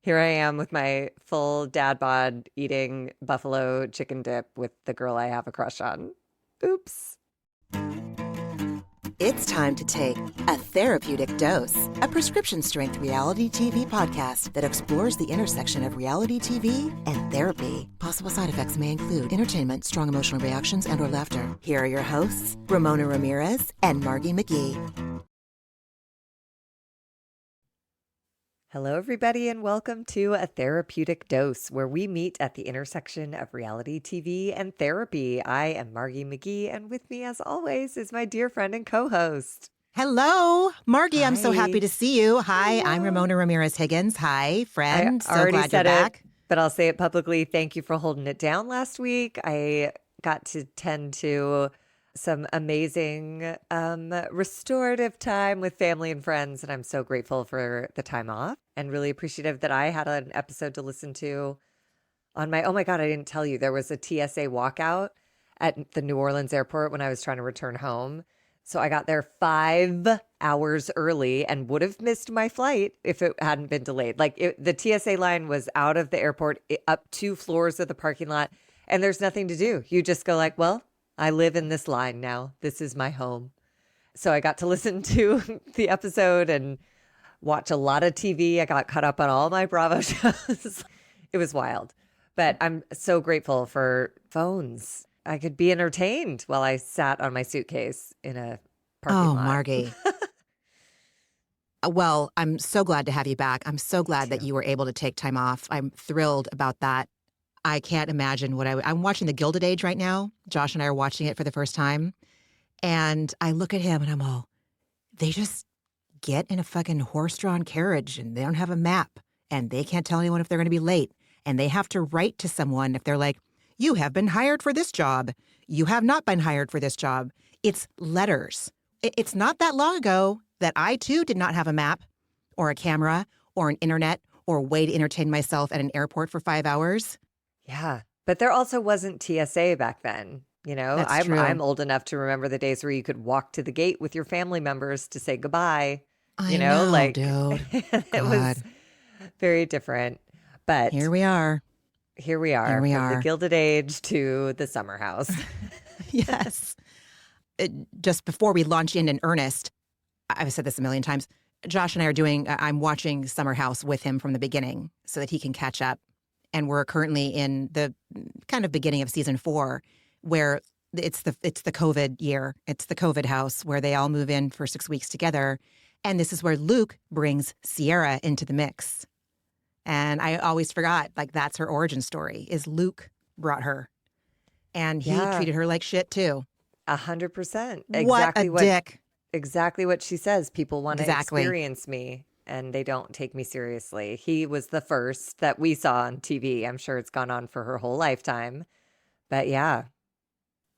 Here I am with my full dad bod eating buffalo chicken dip with the girl I have a crush on. Oops. It's time to take A Therapeutic Dose, a prescription strength reality TV podcast that explores the intersection of reality TV and therapy. Possible side effects may include entertainment, strong emotional reactions, and/or laughter. Here are your hosts, Ramona Ramirez and Margie McGee. Hello, everybody, and welcome to A Therapeutic Dose, where we meet at the intersection of reality TV and therapy. I am Margie McGee, and with me, as always, is my dear friend and co-host. Hello, Margie. I'm so happy Hi. to see you. Hi, I'm Hello. Ramona Ramirez Higgins. Hi, I friend. So already glad you're said it, back. but I'll say it publicly. Thank you for holding it down last week. I got to tend to some amazing restorative time with family and friends, and I'm so grateful for the time off and really appreciative that I had an episode to listen to on my, oh my God, I didn't tell you, there was a TSA walkout at the New Orleans airport when I was trying to return home. So I got there 5 hours early and would have missed my flight if it hadn't been delayed. The TSA line was out of the airport, up 2 floors of the parking lot, and there's nothing to do. You just go like, well, I live in this line now. This is my home. So I got to listen to the episode and watch a lot of TV. I got caught up on all my Bravo shows. It was wild. But I'm so grateful for phones. I could be entertained while I sat on my suitcase in a parking Oh, lot. Margie. Well, I'm so glad to have you back. I'm so glad that Too. you were able to take time off. I'm thrilled about that. I can't imagine I'm watching The Gilded Age right now. Josh and I are watching it for the first time. And I look at him and I'm all, they just get in a fucking horse-drawn carriage and they don't have a map and they can't tell anyone if they're going to be late. And they have to write to someone if they're like, you have been hired for this job. You have not been hired for this job. It's letters. It's not that long ago that I, too, did not have a map or a camera or an internet or a way to entertain myself at an airport for 5 hours. Yeah. But there also wasn't TSA back then. You know, That's I'm true. old enough to remember the days where you could walk to the gate with your family members to say goodbye. I know, dude. It God, was very different. But here we are. here we Here are, we from the are. Gilded Age to the summer house. Yes. Just before we launch in earnest, I've said this a million times. Josh and I are I'm watching Summer House with him from the beginning so that he can catch up. And we're currently in the kind of beginning of season 4, where it's the COVID year. It's the COVID house where they all move in for 6 weeks together. And this is where Luke brings Ciara into the mix. And I always forgot, like, that's her origin story, is Luke brought her. And he Yeah, treated her like shit, too. 100%. What a dick. Exactly what she says. People want to Exactly. experience me and they don't take me seriously. He was the first that we saw on TV. I'm sure it's gone on for her whole lifetime. But yeah,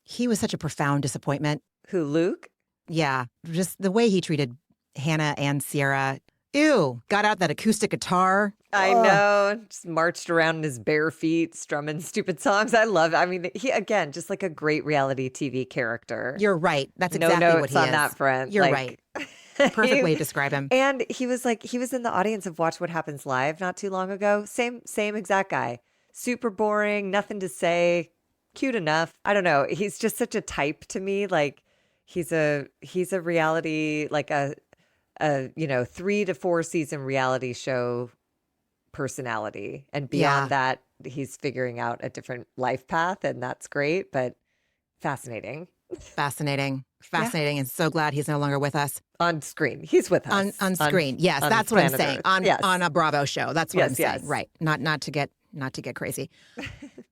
He was such a profound disappointment. who, Luke? Yeah, just the way he treated Hannah and Ciara. Ew, got out that acoustic guitar. I Ugh. know, just marched around in his bare feet, strumming stupid songs. I love it. I mean, he, again, just like a great reality TV character. You're right. That's No exactly what notes he on is. that front. You're right. Perfect he, way to describe him. and he was like, he was in the audience of Watch What Happens Live not too long ago. Same exact guy. Super boring, nothing to say, cute enough. I don't know. He's just such a type to me. Like he's a reality, like a 3 to 4 season reality show personality. And Yeah, beyond that, he's figuring out a different life path, and that's great, but fascinating. fascinating. Yeah. Fascinating, and so glad he's no longer with us. On screen. He's with us On screen. Yes, on that's what I'm planet saying. Earth. On Yes. on a Bravo show. That's what I'm Yes, saying. yes. Right. Not to get crazy.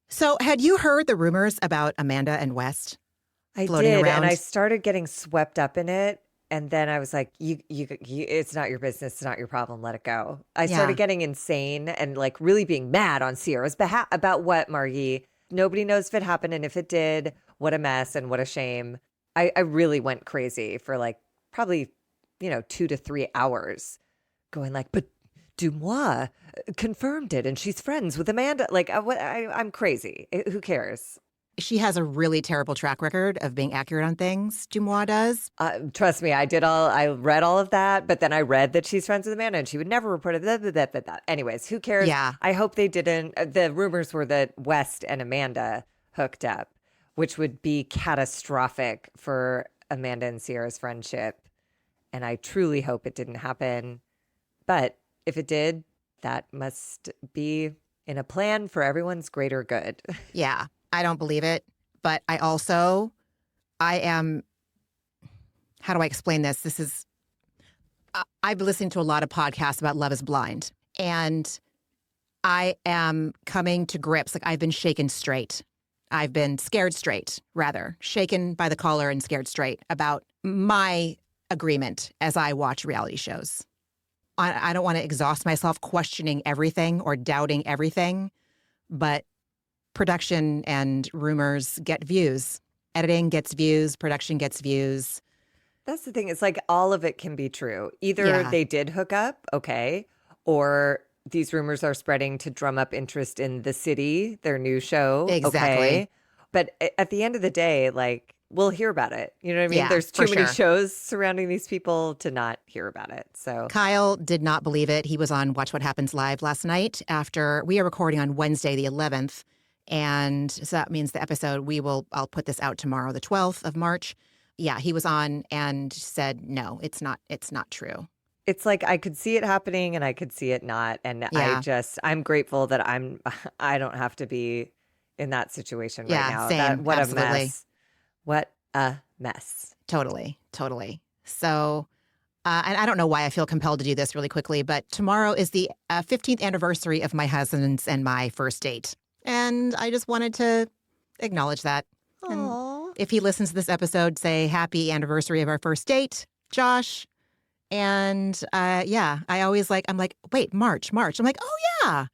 So, had you heard the rumors about Amanda and West I floating did, and I around? started getting swept up in it, and then I was like, you it's not your business, it's not your problem, let it go. I started Yeah. getting insane and like really being mad on Ciara's behalf about what, Margie? Nobody knows if it happened, and if it did, what a mess and what a shame. I really went crazy for like probably, 2 to 3 hours going like, but Dumois confirmed it and she's friends with Amanda. Like, I'm crazy. Who cares? she has a really terrible track record of being accurate on things. Dumois does. Trust me, I read all of that, but then I read that she's friends with Amanda and she would never report it. That. Anyways, who cares? Yeah. I hope they didn't. The rumors were that West and Amanda hooked up, which would be catastrophic for Amanda and Ciara's friendship. And I truly hope it didn't happen. But if it did, that must be in a plan for everyone's greater good. Yeah. I don't believe it. But I am, how do I explain this? I've been listening to a lot of podcasts about Love is Blind. And I am coming to grips. Like, I've been shaken straight. I've been scared straight, rather. Shaken by the collar and scared straight about my agreement as I watch reality shows. I don't want to exhaust myself questioning everything or doubting everything, but production and rumors get views. Editing gets views, production gets views. That's the thing. It's like all of it can be true. Either they did hook up, okay, or these rumors are spreading to drum up interest in The City, their new show. Exactly. Okay. But at the end of the day, like, we'll hear about it. You know what I mean? Yeah, There's too for many sure. shows surrounding these people to not hear about it. So Kyle did not believe it. He was on Watch What Happens Live last night after we are recording on Wednesday, the 11th. And so that means the episode I'll put this out tomorrow, the 12th of March. Yeah, he was on and said, no, it's not true. it's like I could see it happening and I could see it not. And Yeah. I'm grateful that I don't have to be in that situation right Yeah, now. same. What Absolutely. a mess. What a mess. Totally. So, and I don't know why I feel compelled to do this really quickly, but tomorrow is the 15th anniversary of my husband's and my first date. And I just wanted to acknowledge that. And Aww. if he listens to this episode, say happy anniversary of our first date, Josh. And yeah, I'm like, wait, March. I'm like, oh yeah,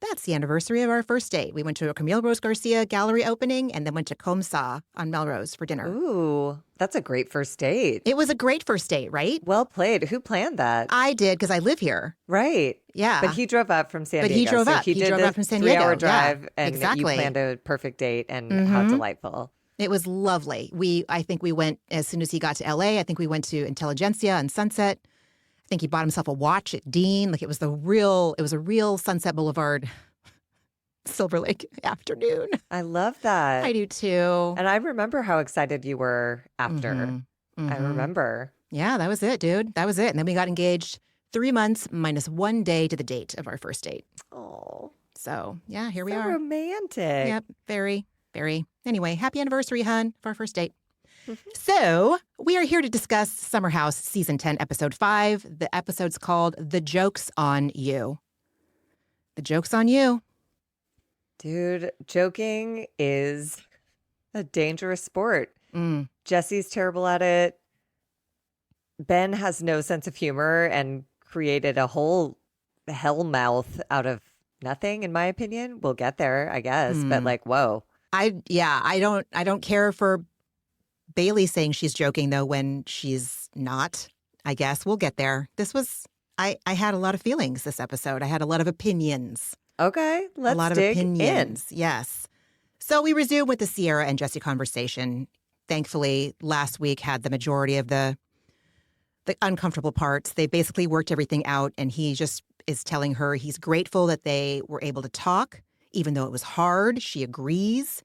that's the anniversary of our first date. We went to a Camille Rose Garcia gallery opening and then went to Comme Ça on Melrose for dinner. Ooh, that's a great first date. It was a great first date, right? Well played. Who planned that? I did because I live here. Right. Yeah. But he drove up from San But Diego. he drove so up. He He did drove the up from San Diego. 3-hour Yeah, drive and exactly. you planned a perfect date and how delightful. It was lovely. I think we went as soon as he got to LA. I think we went to Intelligentsia and Sunset. I think he bought himself a watch at Dean. Like it was a real Sunset Boulevard, Silver Lake afternoon. I love that. I do too. And I remember how excited you were after. Mm-hmm. I remember. Yeah, that was it, dude. That was it. And then we got engaged 3 months minus 1 day to the date of our first date. Oh, So yeah, here we so are. romantic. Yep, very, very. Anyway, happy anniversary, hun, for our first date. So we are here to discuss Summer House Season 10, Episode 5. The episode's called The Joke's on You. The Joke's on You. Dude, joking is a dangerous sport. Mm. Jesse's terrible at it. Ben has no sense of humor and created a whole hell mouth out of nothing, in my opinion. We'll get there, I guess. But like, whoa. I don't care for Bailey saying she's joking though when she's not. I guess we'll get there. I had a lot of feelings this episode. I had a lot of opinions. Okay, let's a lot of dig opinions. Yes. So we resume with the Ciara and Jesse conversation. Thankfully, last week had the majority of the uncomfortable parts. They basically worked everything out, and he just is telling her he's grateful that they were able to talk, even though it was hard. She agrees.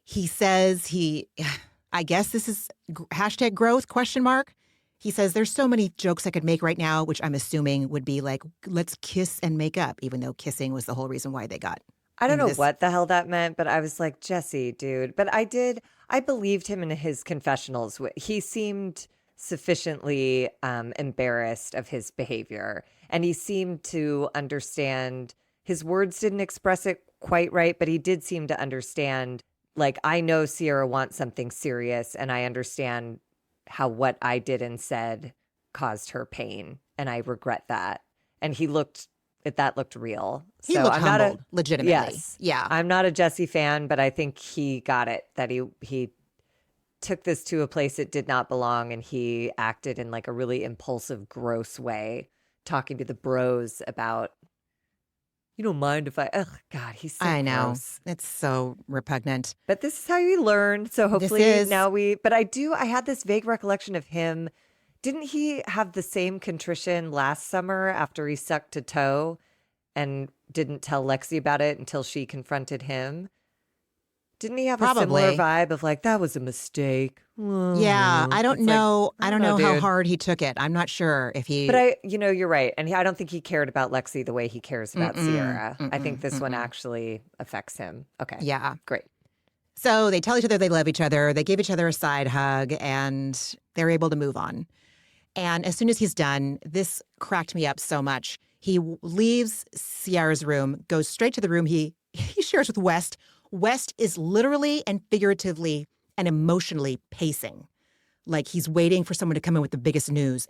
He says I guess this is hashtag growth question mark. He says there's so many jokes I could make right now, which I'm assuming would be like, let's kiss and make up, even though kissing was the whole reason why they got. I don't know what the hell that meant, but I was like, Jesse, dude. But I believed him in his confessionals. He seemed sufficiently embarrassed of his behavior. And he seemed to understand, his words didn't express it quite right, but he did seem to understand, like, I know Ciara wants something serious, and I understand how what I did and said caused her pain. And I regret that. And that looked real. He looked humbled, legitimately. Yes. Yeah. I'm not a Jesse fan, but I think he got it, that he took this to a place it did not belong, and he acted in like a really impulsive, gross way, talking to the bros about You don't mind if I, ugh, God, he's so I know. gross. It's so repugnant. But this is how you learn. So This hopefully is now but I had this vague recollection of him. Didn't he have the same contrition last summer after he sucked a toe and didn't tell Lexi about it until she confronted him? Didn't he have a similar probably. vibe of like, that was a mistake? Yeah, I don't It's like, know. I I don't don't know, know how dude. hard he took it. I'm not sure if But he. you're right. And I don't think he cared about Lexi the way he cares about Mm-mm, Ciara. I think mm-mm, this one mm-mm. actually affects him. Okay, Yeah. great. So they tell each other they love each other. They give each other a side hug, and they're able to move on. And as soon as he's done, this cracked me up so much. He leaves Ciara's room, goes straight to the room he shares with West. West is literally and figuratively and emotionally pacing, like he's waiting for someone to come in with the biggest news.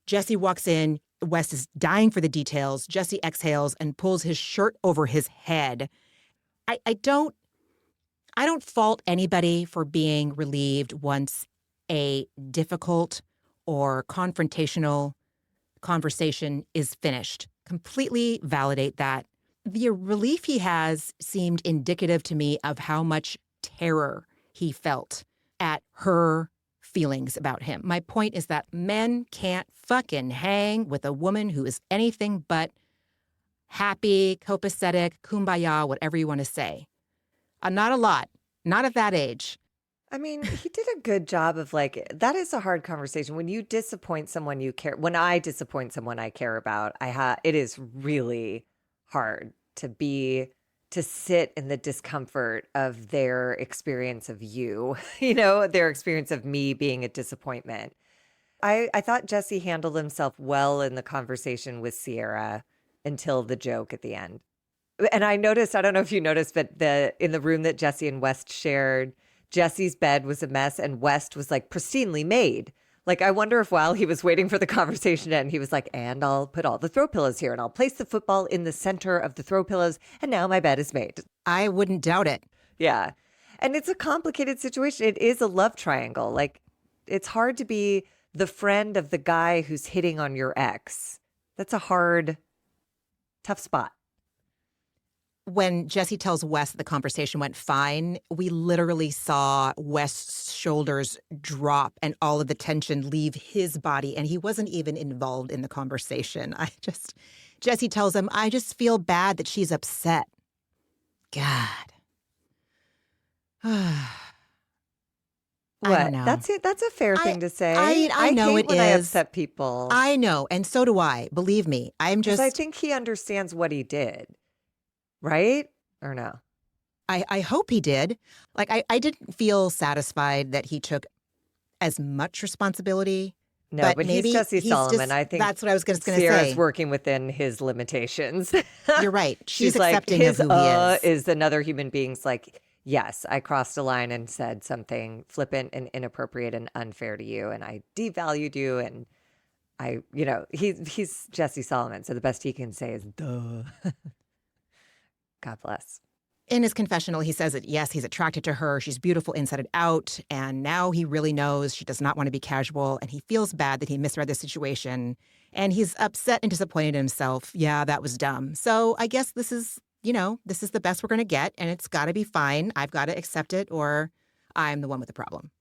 Jesse walks in. West is dying for the details. Jesse exhales and pulls his shirt over his head. I, I don't I don't fault anybody for being relieved once a difficult or confrontational conversation is finished. Completely validate that. The relief he has seemed indicative to me of how much terror he felt at her feelings about him. My point is that men can't fucking hang with a woman who is anything but happy, copacetic, kumbaya, whatever you want to say. Not a lot. Not at that age. I mean, he did a good job of like, that is a hard conversation. When you disappoint someone you care, when I disappoint someone I care about, it is really hard to sit in the discomfort of their experience of you, their experience of me being a disappointment. I thought Jesse handled himself well in the conversation with Ciara until the joke at the end. And I noticed, I don't know if you noticed, but in the room that Jesse and West shared, Jesse's bed was a mess and West was like pristinely made. Like, I wonder if while he was waiting for the conversation to end, he was like, and I'll put all the throw pillows here and I'll place the football in the center of the throw pillows. And now my bed is made. I wouldn't doubt it. Yeah. And it's a complicated situation. It is a love triangle. Like, it's hard to be the friend of the guy who's hitting on your ex. That's a hard, tough spot. When Jesse tells Wes that the conversation went fine, we literally saw Wes's shoulders drop and all of the tension leave his body, and he wasn't even involved in the conversation. Jesse tells him, I just feel bad that she's upset. God. I don't What? know. That's it. That's a fair I thing to say. I know hate it when I is. upset people I know, and so do I. Believe me. I'm because I just think he understands what he did, right? Or no? I hope he did. Like I didn't feel satisfied that he took as much responsibility, No, but but he's maybe Jesse he's Solomon. just I think that's what I was just going to Sierra's say. working within his limitations. You're right. She's She's like, accepting of his who he is. is another human being's like, yes, I crossed a line and said something flippant and inappropriate and unfair to you, and I devalued you, and he's Jesse Solomon, so the best he can say is duh. God bless. In his confessional, he says that, yes, he's attracted to her. She's beautiful inside and out. And now he really knows she does not want to be casual. And he feels bad that he misread the situation. And he's upset and disappointed in himself. Yeah, that was dumb. So I guess this is the best we're going to get. And it's got to be fine. I've got to accept it, or I'm the one with the problem.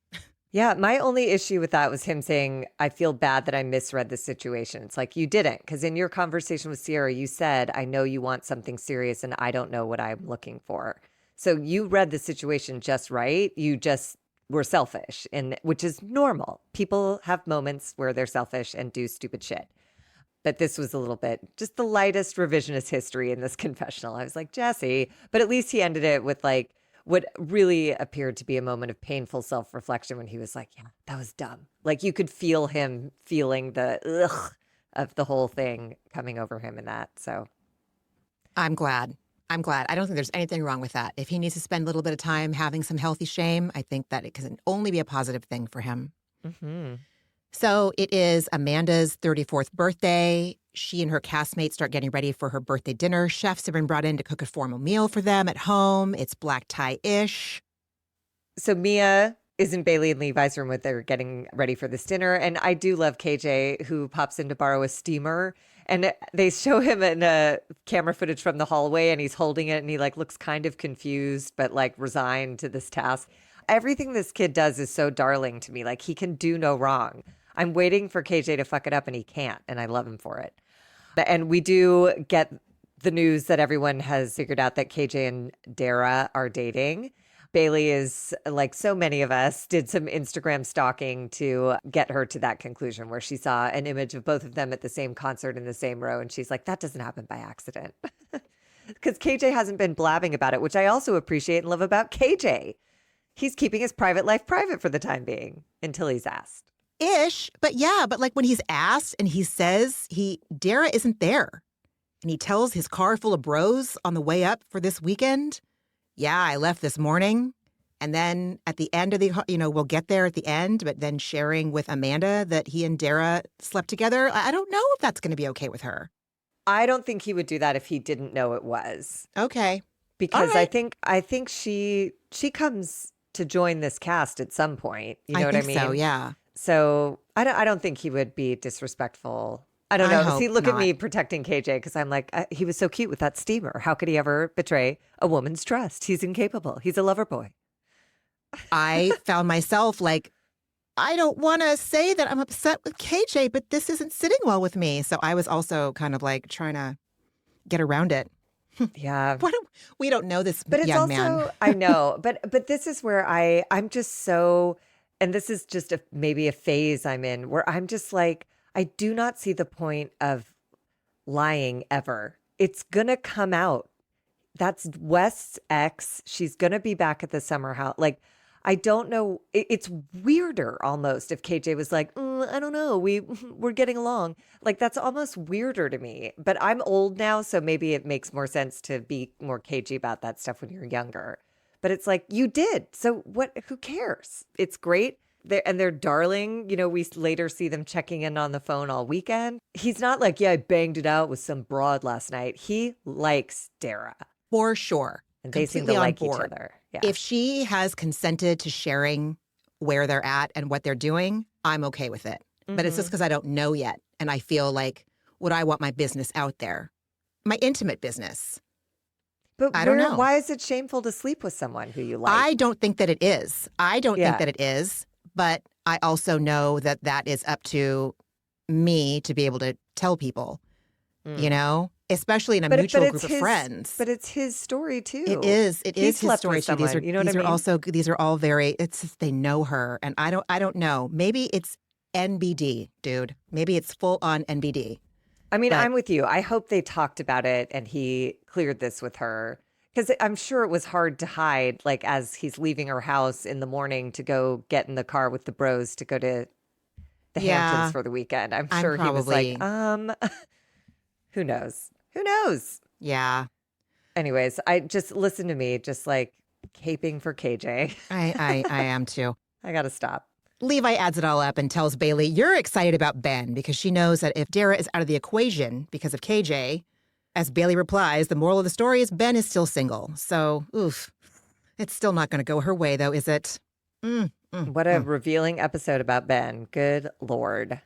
Yeah, my only issue with that was him saying, I feel bad that I misread the situation. It's like, you didn't, because in your conversation with Ciara, you said, I know you want something serious and I don't know what I'm looking for. So you read the situation just right. You just were selfish, and which is normal. People have moments where they're selfish and do stupid shit. But this was a little bit just the lightest revisionist history in this confessional. I was like, Jesse, but at least he ended it with like, what really appeared to be a moment of painful self-reflection when he was like, yeah, that was dumb. Like you could feel him feeling the ugh of the whole thing coming over him in that. So I'm glad. I'm glad. I don't think there's anything wrong with that. If he needs to spend a little bit of time having some healthy shame, I think that it can only be a positive thing for him. mhm. So it is Amanda's 34th birthday. She and her castmates start getting ready for her birthday dinner. Chefs have been brought in to cook a formal meal for them at home. It's black tie-ish. So Mia is in Bailey and Levi's room with they're getting ready for this dinner. And I do love KJ, who pops in to borrow a steamer. And they show him in a camera footage from the hallway and he's holding it and he like looks kind of confused, but like resigned to this task. Everything this kid does is so darling to me. Like he can do no wrong. I'm waiting for KJ to fuck it up and he can't. And I love him for it. And we do get the news that everyone has figured out that KJ and Dara are dating. Bailey is, like so many of us, did some Instagram stalking to get her to that conclusion where she saw an image of both of them at the same concert in the same row. And she's like, that doesn't happen by accident. Because KJ hasn't been blabbing about it, which I also appreciate and love about KJ. He's keeping his private life private for the time being until he's asked. Ish. But yeah, but like when he's asked and he says Dara isn't there and he tells his car full of bros on the way up for this weekend. Yeah, I left this morning. And then at the end of we'll get there at the end, but then sharing with Amanda that he and Dara slept together. I don't know if that's going to be okay with her. I don't think he would do that if he didn't know it was. Okay. Because right. I think she comes to join this cast at some point. You know what I mean? So, yeah. So I don't think he would be disrespectful. I don't know. See, look not. at me protecting KJ because I'm like, he was so cute with that steamer. How could he ever betray a woman's trust? He's incapable. He's a lover boy. I found myself like, I don't want to say that I'm upset with KJ, but this isn't sitting well with me. So I was also kind of like trying to get around it. Yeah. We don't know this but it's young also, man. I know, but this is where I'm just so, and this is just maybe a phase I'm in where I'm just like, I do not see the point of lying ever. It's going to come out. That's West's ex. She's going to be back at the summer house. Like, I don't know. It's weirder almost if KJ was like, I don't know. We're getting along. Like, that's almost weirder to me. But I'm old now, so maybe it makes more sense to be more cagey about that stuff when you're younger. But it's like, you did. So what? Who cares? It's great. They're darling. You know, we later see them checking in on the phone all weekend. He's not like, yeah, I banged it out with some broad last night. He likes Dara. For sure. And they seem to like each other. Yeah. If she has consented to sharing where they're at and what they're doing, I'm okay with it. Mm-hmm. But it's just because I don't know yet. And I feel like, would I want my business out there? My intimate business. But I don't know. Why is it shameful to sleep with someone who you like? I don't think that it is. But I also know that that is up to me to be able to tell people, you know, especially in a mutual group of friends. But it's his story too. It is. It is his story too. These are all very. It's just, they know her, and I don't know. Maybe it's NBD, dude. Maybe it's full on NBD. I mean, I'm with you. I hope they talked about it and he cleared this with her. Because I'm sure it was hard to hide, like as he's leaving her house in the morning to go get in the car with the bros to go to the Hamptons for the weekend. I'm sure he was like, who knows? Who knows? Yeah. Anyways, I just listen to me, just like caping for KJ. I am too. I got to stop. Levi adds it all up and tells Bailey, you're excited about Ben because she knows that if Dara is out of the equation because of KJ, as Bailey replies, the moral of the story is Ben is still single. So, oof. It's still not going to go her way, though, is it? What a revealing episode about Ben. Good Lord.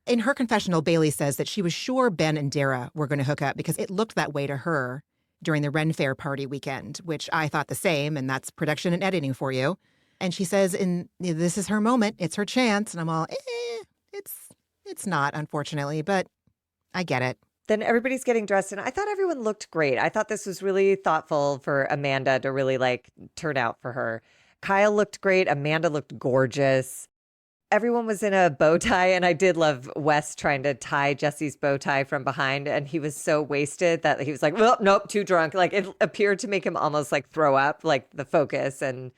In her confessional, Bailey says that she was sure Ben and Dara were going to hook up because it looked that way to her during the Ren Fair party weekend, which I thought the same, and that's production and editing for you. And she says, this is her moment. It's her chance. And I'm all, it's not, unfortunately, but I get it. Then everybody's getting dressed, and I thought everyone looked great. I thought this was really thoughtful for Amanda to really like turn out for her. Kyle looked great. Amanda looked gorgeous. Everyone was in a bow tie, and I did love Wes trying to tie Jesse's bow tie from behind, and he was so wasted that he was like, well, nope, too drunk. Like it appeared to make him almost like throw up, like the focus and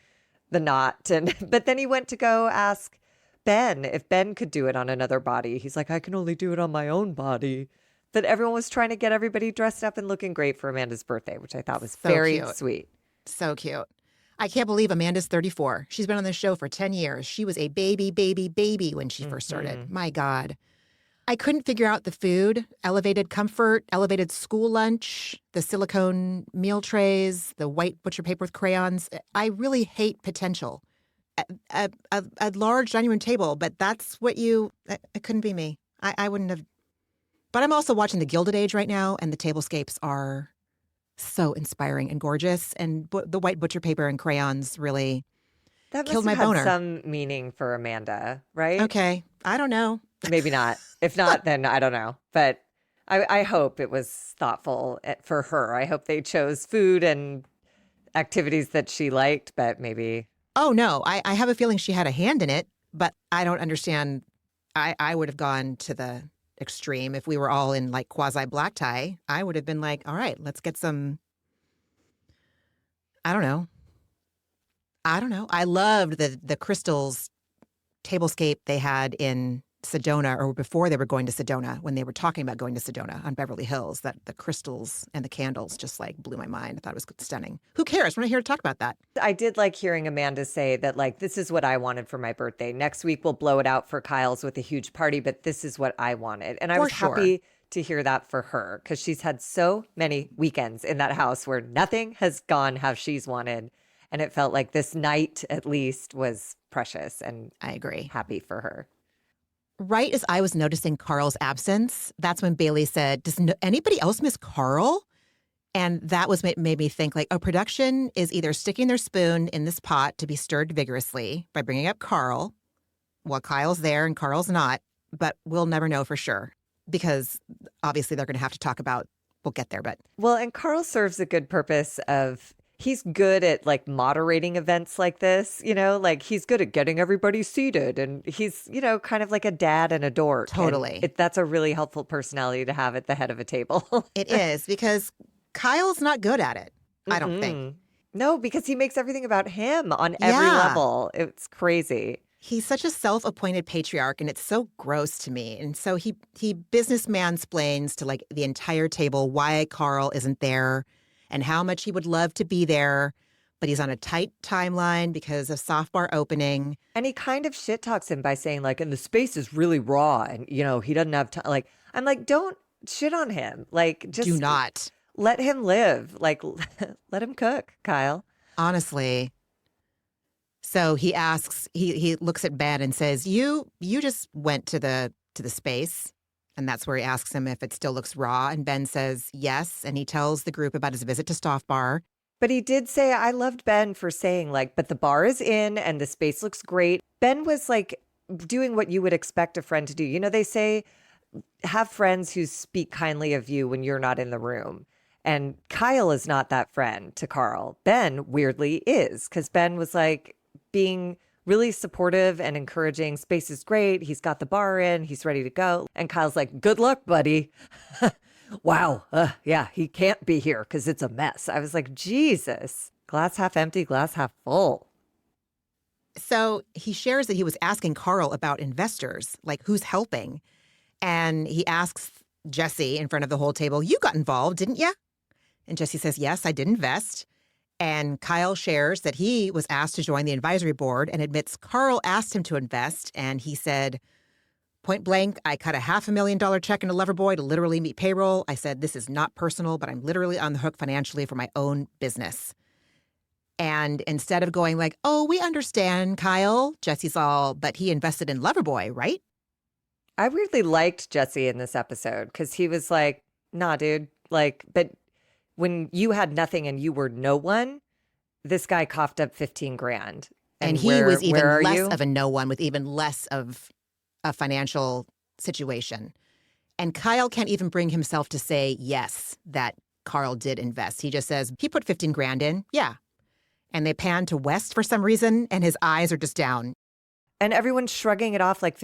the knot. But then he went to go ask Ben if Ben could do it on another body. He's like, I can only do it on my own body. But everyone was trying to get everybody dressed up and looking great for Amanda's birthday, which I thought was so very sweet. So cute. I can't believe Amanda's 34. She's been on this show for 10 years. She was a baby when she first started. My God. I couldn't figure out the food, elevated comfort, elevated school lunch, the silicone meal trays, the white butcher paper with crayons. I really hate potential. A large dining room table, but that's what it couldn't be me. I wouldn't have But I'm also watching The Gilded Age right now, and the tablescapes are so inspiring and gorgeous. And the white butcher paper and crayons really That must killed have my had boner. some meaning for Amanda, right? Okay, I don't know. Maybe not. If not, then I don't know. But I hope it was thoughtful for her. I hope they chose food and activities that she liked, but maybe. Oh, no, I have a feeling she had a hand in it, but I don't understand. I would have gone to the extreme. If we were all in like quasi black tie, I would have been like, all right, let's get some, I don't know. I don't know. I loved the crystals tablescape they had in Sedona, or before they were going to Sedona, when they were talking about going to Sedona on Beverly Hills, that the crystals and the candles just like blew my mind. I thought it was stunning. Who cares? We're not here to talk about that. I did like hearing Amanda say that, like, this is what I wanted for my birthday. Next week, we'll blow it out for Kyle's with a huge party, but this is what I wanted. And I For was sure. happy to hear that for her because she's had so many weekends in that house where nothing has gone how she's wanted. And it felt like this night, at least, was precious and I agree. happy for her. Right as I was noticing Carl's absence, that's when Bailey said, does anybody else miss Carl? And that was made me think like, oh, production is either sticking their spoon in this pot to be stirred vigorously by bringing up Carl while Kyle's there and Carl's not, but we'll never know for sure because obviously they're going to have to talk about, we'll get there, but. Well, and Carl serves a good purpose of he's good at like moderating events like this, like he's good at getting everybody seated and he's, kind of like a dad and a dork. Totally. And that's a really helpful personality to have at the head of a table. It is because Kyle's not good at it, I don't think. No, because he makes everything about him on every level. It's crazy. He's such a self-appointed patriarch, and it's so gross to me. And so he business mansplains to like the entire table why Carl isn't there and how much he would love to be there, but he's on a tight timeline because of soft bar opening. And he kind of shit talks him by saying like, and the space is really raw, and he doesn't have time. Like, I'm like, don't shit on him. Like, just do not let him live. Like, let him cook, Kyle. Honestly. So he asks, he looks at Ben and says, you just went to the space. And that's where he asks him if it still looks raw. And Ben says yes. And he tells the group about his visit to Stoff Bar. But he did say, I loved Ben for saying like, but the bar is in and the space looks great. Ben was like doing what you would expect a friend to do. They say have friends who speak kindly of you when you're not in the room. And Kyle is not that friend to Carl. Ben weirdly is, because Ben was like being really supportive and encouraging. Space is great. He's got the bar in. He's ready to go. And Kyle's like, good luck, buddy. Wow. Yeah, he can't be here because it's a mess. I was like, Jesus. Glass half empty, glass half full. So he shares that he was asking Carl about investors, like who's helping. And he asks Jesse in front of the whole table, you got involved, didn't you? And Jesse says, yes, I did invest. And Kyle shares that he was asked to join the advisory board and admits Carl asked him to invest. And he said, point blank, I cut a $500,000 check into Loverboy to literally meet payroll. I said, this is not personal, but I'm literally on the hook financially for my own business. And instead of going like, oh, we understand, Kyle, Jesse's all, but he invested in Loverboy, right? I weirdly liked Jesse in this episode because he was like, nah, dude, like, but when you had nothing and you were no one, this guy coughed up 15 grand. And he was even less of a no one with even less of a financial situation. And Kyle can't even bring himself to say yes, that Carl did invest. He just says, he put 15 grand in. Yeah. And they pan to West for some reason, and his eyes are just down. And everyone's shrugging it off like,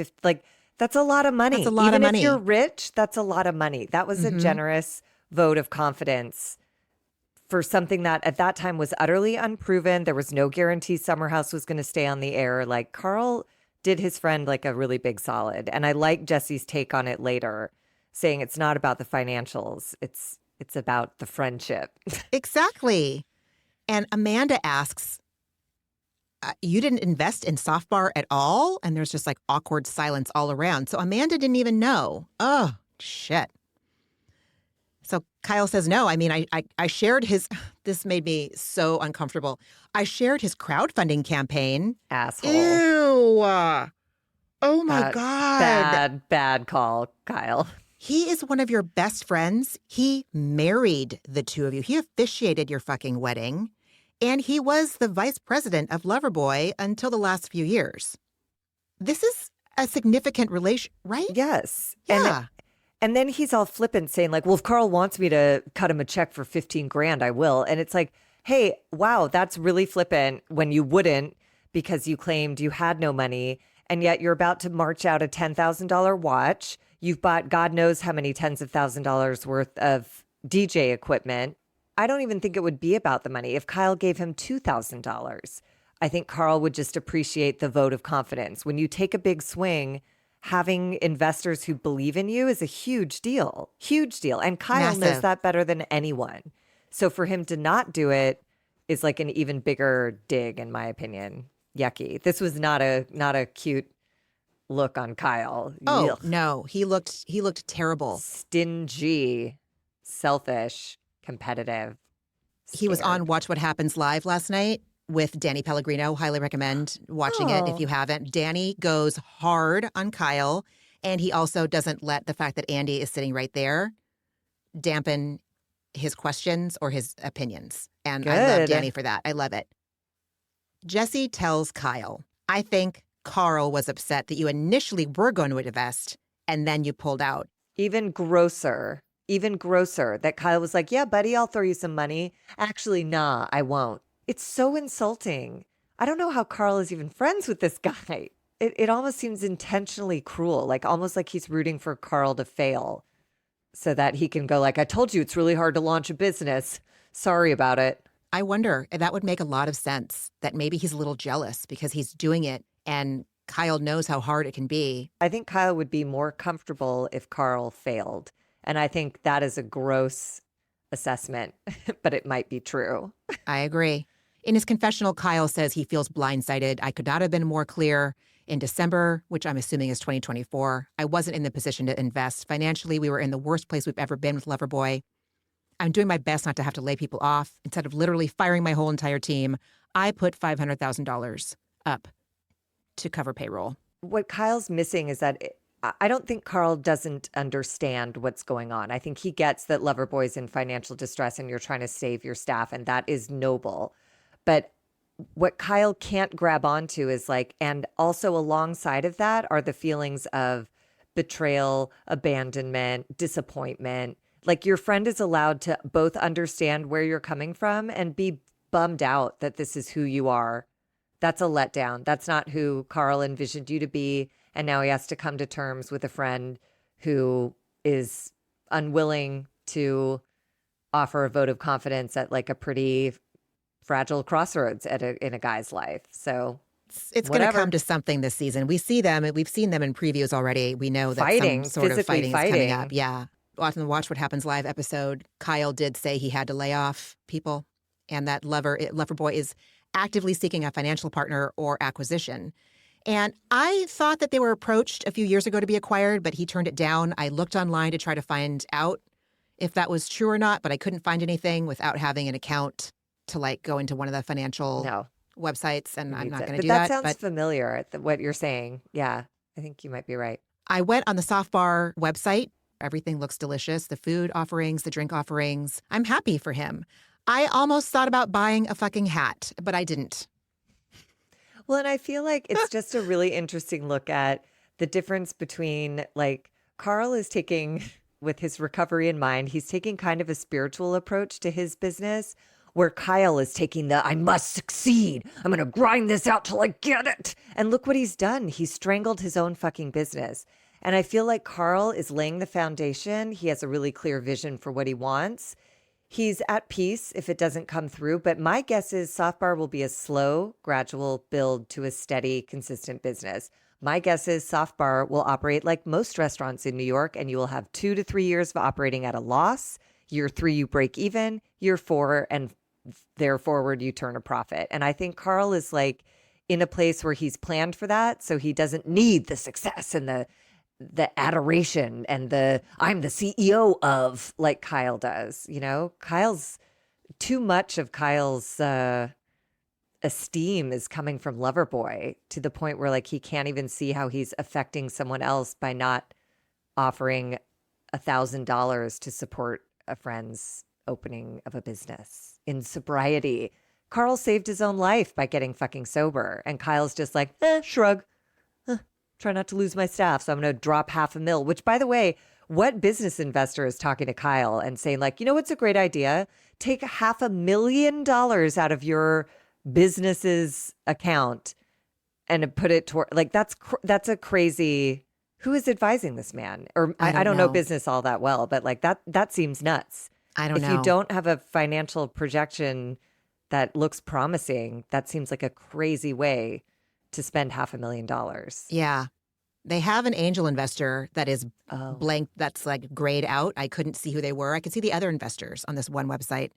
that's a lot of money. That's a lot of money. Even if you're rich, that's a lot of money. That was a generous vote of confidence for something that at that time was utterly unproven. There was no guarantee Summer House was going to stay on the air. Like, Carl did his friend like a really big solid. And I like Jesse's take on it later, saying it's not about the financials. It's about the friendship. Exactly. And Amanda asks, you didn't invest in Soft Bar at all? And there's just like awkward silence all around. So Amanda didn't even know. Oh, shit. So Kyle says, no, I mean, I shared his, this made me so uncomfortable. I shared his crowdfunding campaign. Asshole. Ew. Oh my God. Bad call, Kyle. He is one of your best friends. He married the two of you. He officiated your fucking wedding. And he was the vice president of Loverboy until the last few years. This is a significant relation, right? Yes. Yeah. And then he's all flippant saying like, well, if Carl wants me to cut him a check for 15 grand, I will. And it's like, hey, wow, that's really flippant when you wouldn't because you claimed you had no money. And yet you're about to march out a $10,000 watch. You've bought God knows how many tens of $1,000s worth of DJ equipment. I don't even think it would be about the money. If Kyle gave him $2,000, I think Carl would just appreciate the vote of confidence. When you take a big swing, having investors who believe in you is a huge deal. Huge deal. And Kyle knows Massive. that better than anyone. So for him to not do it is like an even bigger dig, in my opinion. Yucky. This was not a cute look on Kyle. Oh, Ugh. no. He looked terrible. Stingy, selfish, competitive. He was Scared. on Watch What Happens Live last night with Danny Pellegrino. Highly recommend watching it if you haven't. Danny goes hard on Kyle, and he also doesn't let the fact that Andy is sitting right there dampen his questions or his opinions. And I love Good. Danny for that. I love it. Jesse tells Kyle, I think Carl was upset that you initially were going to invest and then you pulled out. Even grosser that Kyle was like, yeah, buddy, I'll throw you some money. Actually, nah, I won't. It's so insulting. I don't know how Carl is even friends with this guy. It almost seems intentionally cruel, like almost like he's rooting for Carl to fail so that he can go like, I told you it's really hard to launch a business. Sorry about it. I wonder, that would make a lot of sense that maybe he's a little jealous because he's doing it and Kyle knows how hard it can be. I think Kyle would be more comfortable if Carl failed. And I think that is a gross assessment, but it might be true. I agree. In his confessional, Kyle says he feels blindsided. I could not have been more clear. In December, which I'm assuming is 2024, I wasn't in the position to invest. Financially, we were in the worst place we've ever been with Loverboy. I'm doing my best not to have to lay people off. Instead of literally firing my whole entire team, I put $500,000 up to cover payroll. What Kyle's missing is that I don't think Carl doesn't understand what's going on. I think he gets that Loverboy's in financial distress and you're trying to save your staff, and that is noble. But what Kyle can't grab onto is like, and also alongside of that are the feelings of betrayal, abandonment, disappointment. Like your friend is allowed to both understand where you're coming from and be bummed out that this is who you are. That's a letdown. That's not who Carl envisioned you to be. And now he has to come to terms with a friend who is unwilling to offer a vote of confidence at like a pretty fragile crossroads in a guy's life. So it's going to come to something this season. We see them. We've seen them in previews already. We know that fighting, some sort of physically fighting is coming up. fighting. Yeah. Often Watch What Happens Live episode, Kyle did say he had to lay off people and that Loverboy is actively seeking a financial partner or acquisition. And I thought that they were approached a few years ago to be acquired, but he turned it down. I looked online to try to find out if that was true or not, but I couldn't find anything without having an account to like go into one of the financial websites, and I'm not going to do that. But that sounds familiar, what you're saying. Yeah, I think you might be right. I went on the Soft Bar website. Everything looks delicious. The food offerings, the drink offerings. I'm happy for him. I almost thought about buying a fucking hat, but I didn't. Well, and I feel like it's just a really interesting look at the difference between like Carl is taking, with his recovery in mind, he's taking kind of a spiritual approach to his business, where Kyle is taking the, I must succeed. I'm going to grind this out till I get it. And look what he's done. He's strangled his own fucking business. And I feel like Carl is laying the foundation. He has a really clear vision for what he wants. He's at peace if it doesn't come through. But my guess is Soft Bar will be a slow, gradual build to a steady, consistent business. My guess is Soft Bar will operate like most restaurants in New York, and you will have 2 to 3 years of operating at a loss. Year 3, you break even. Year 4, and there forward, you turn a profit. And I think Carl is like in a place where he's planned for that. So he doesn't need the success and the adoration and the I'm the CEO of like Kyle does. You know, Kyle's too much of Kyle's esteem is coming from Loverboy to the point where like he can't even see how he's affecting someone else by not offering $1,000 to support a friend's opening of a business in sobriety. Carl saved his own life by getting fucking sober. And Kyle's just like, shrug. Try not to lose my staff. So I'm going to drop $500,000, which, by the way, what business investor is talking to Kyle and saying, like, you know what's a great idea? Take $500,000 out of your business's account and put it toward, like, that's a crazy. Who is advising this man? Or I don't know business all that well, but like that seems nuts. I don't know. If you don't have a financial projection that looks promising, that seems like a crazy way to spend $500,000. Yeah. They have an angel investor that is Oh. blank, that's like grayed out. I couldn't see who they were. I could see the other investors on this one website,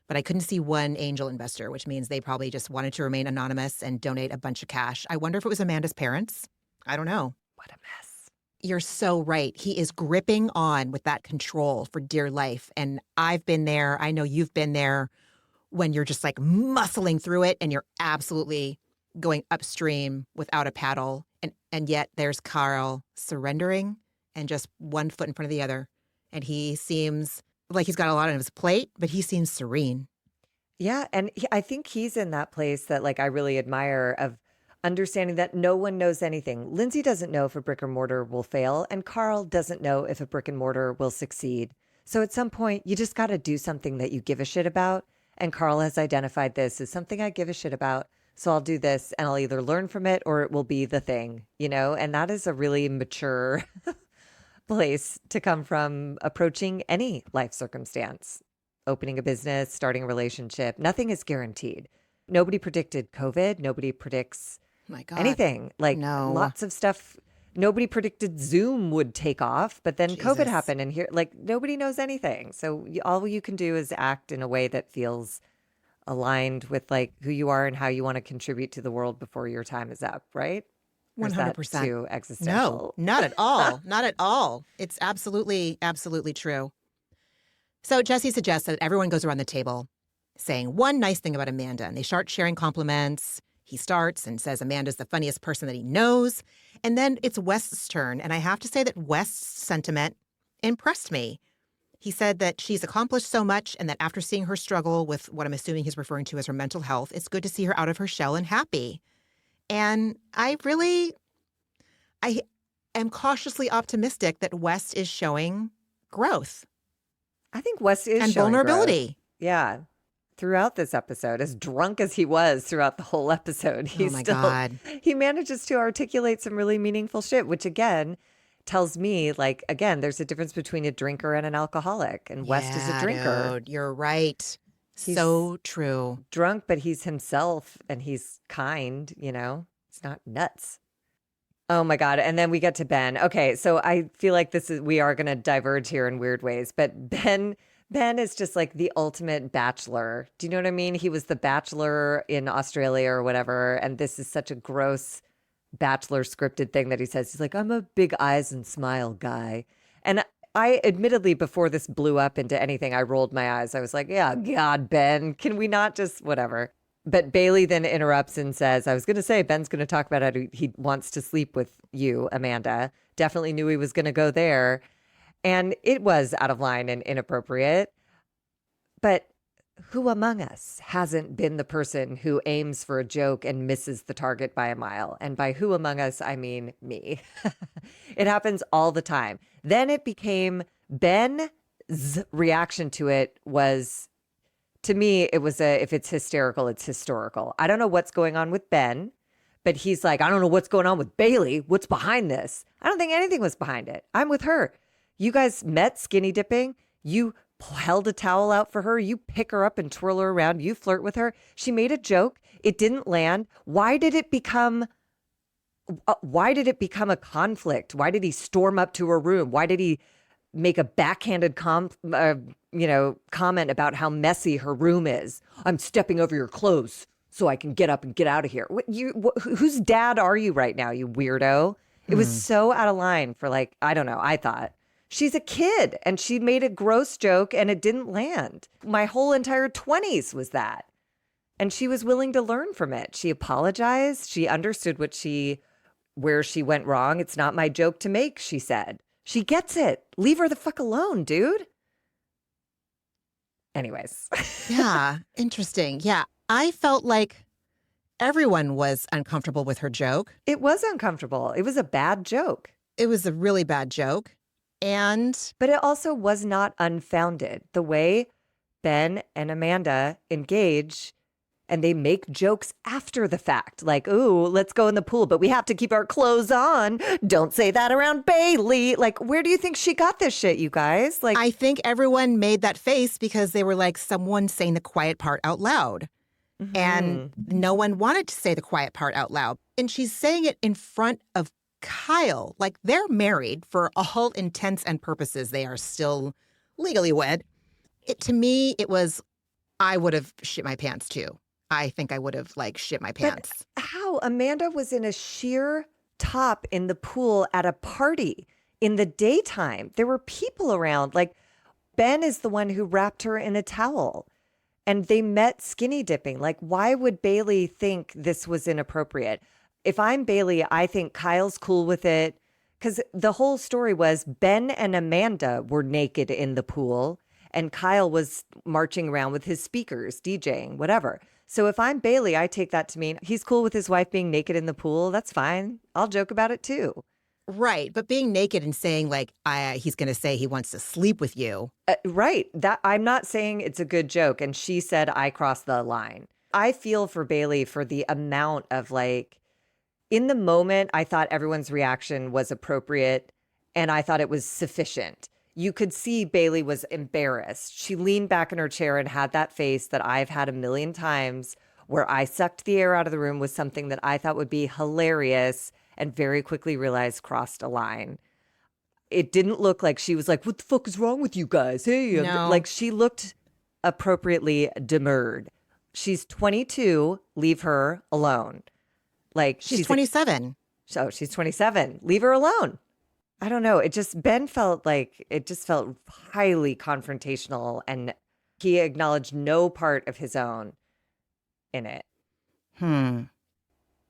but I couldn't see one angel investor, which means they probably just wanted to remain anonymous and donate a bunch of cash. I wonder if it was Amanda's parents. I don't know. What a mess. You're so right. He is gripping on with that control for dear life. And I've been there. I know you've been there when you're just like muscling through it and you're absolutely going upstream without a paddle. And yet there's Carl surrendering and just one foot in front of the other. And he seems like he's got a lot on his plate, but he seems serene. Yeah. And I think he's in that place that like I really admire of understanding that no one knows anything. Lindsay doesn't know if a brick and mortar will fail, and Carl doesn't know if a brick and mortar will succeed. So at some point, you just got to do something that you give a shit about. And Carl has identified this as something I give a shit about. So I'll do this and I'll either learn from it or it will be the thing, you know? And that is a really mature place to come from approaching any life circumstance. Opening a business, starting a relationship, nothing is guaranteed. Nobody predicted COVID. Nobody predicts My God. anything. Like No. lots of stuff. Nobody predicted Zoom would take off, but then COVID Jesus. happened and here, like nobody knows anything. So all you can do is act in a way that feels aligned with like who you are and how you want to contribute to the world before your time is up, right? Or is that 100%. too existential? No, not at all. Not at all. It's absolutely, absolutely true. So Jesse suggests that everyone goes around the table saying one nice thing about Amanda, and they start sharing compliments. He starts and says Amanda's the funniest person that he knows. And then it's West's turn. And I have to say that West's sentiment impressed me. He said that she's accomplished so much and that after seeing her struggle with what I'm assuming he's referring to as her mental health, it's good to see her out of her shell and happy. And I am cautiously optimistic that West is showing growth I think West is and showing vulnerability. growth. Yeah. Throughout this episode, as drunk as he was throughout the whole episode, Oh my God. he manages to articulate some really meaningful shit, which again tells me like, again, there's a difference between a drinker and an alcoholic, and West is a drinker. Dude, you're right. He's So true. drunk, but he's himself and he's kind, you know, it's not nuts. Oh my God. And then we get to Ben. Okay. So I feel like we are going to diverge here in weird ways, but Ben is just like the ultimate bachelor. Do you know what I mean? He was the bachelor in Australia or whatever. And this is such a gross bachelor scripted thing that he says. He's like, I'm a big eyes and smile guy. And I admittedly, before this blew up into anything, I rolled my eyes. I was like, yeah, God, Ben, can we not just whatever? But Bailey then interrupts and says, I was going to say, Ben's going to talk about how he wants to sleep with you, Amanda. Definitely knew he was going to go there. And it was out of line and inappropriate. But who among us hasn't been the person who aims for a joke and misses the target by a mile? And by who among us, I mean me. It happens all the time. Then it became Ben's reaction to it was, to me, it was if it's hysterical, it's historical. I don't know what's going on with Ben, but he's like, I don't know what's going on with Bailey. What's behind this? I don't think anything was behind it. I'm with her. You guys met skinny dipping. You held a towel out for her. You pick her up and twirl her around. You flirt with her. She made a joke. It didn't land. Why did it become a conflict? Why did he storm up to her room? Why did he make a backhanded comment about how messy her room is? I'm stepping over your clothes so I can get up and get out of here. Whose dad are you right now, you weirdo? It was so out of line for like, I don't know. I thought she's a kid and she made a gross joke and it didn't land. My whole entire 20s was that. And she was willing to learn from it. She apologized. She understood where she went wrong. It's not my joke to make, she said. She gets it. Leave her the fuck alone, dude. Anyways. Yeah, interesting. Yeah, I felt like everyone was uncomfortable with her joke. It was uncomfortable. It was a bad joke. It was a really bad joke. And But it also was not unfounded. The way Ben and Amanda engage and they make jokes after the fact, like, ooh, let's go in the pool, but we have to keep our clothes on. Don't say that around Bailey. Like, where do you think she got this shit, you guys? Like, I think everyone made that face because they were like someone saying the quiet part out loud. And no one wanted to say the quiet part out loud. And she's saying it in front of Kyle. Like, they're married for all intents and purposes. They are still legally wed. To me, it was, I would have shit my pants too. I think I would have shit my pants. But how? Amanda was in a sheer top in the pool at a party in the daytime. There were people around. Like, Ben is the one who wrapped her in a towel and they met skinny dipping. Like, why would Bailey think this was inappropriate? If I'm Bailey, I think Kyle's cool with it because the whole story was Ben and Amanda were naked in the pool and Kyle was marching around with his speakers, DJing, whatever. So if I'm Bailey, I take that to mean he's cool with his wife being naked in the pool. That's fine. I'll joke about it too. Right. But being naked and saying he's going to say he wants to sleep with you. Right. That I'm not saying it's a good joke. And she said, I crossed the line. I feel for Bailey for the amount of in the moment, I thought everyone's reaction was appropriate and I thought it was sufficient. You could see Bailey was embarrassed. She leaned back in her chair and had that face that I've had a million times where I sucked the air out of the room with something that I thought would be hilarious and very quickly realized crossed a line. It didn't look like she was like, what the fuck is wrong with you guys? Hey, No. like she looked appropriately demurred. She's 22. Leave her alone. Like she's 27. So she's 27. Leave her alone. I don't know. Ben felt highly confrontational and he acknowledged no part of his own in it.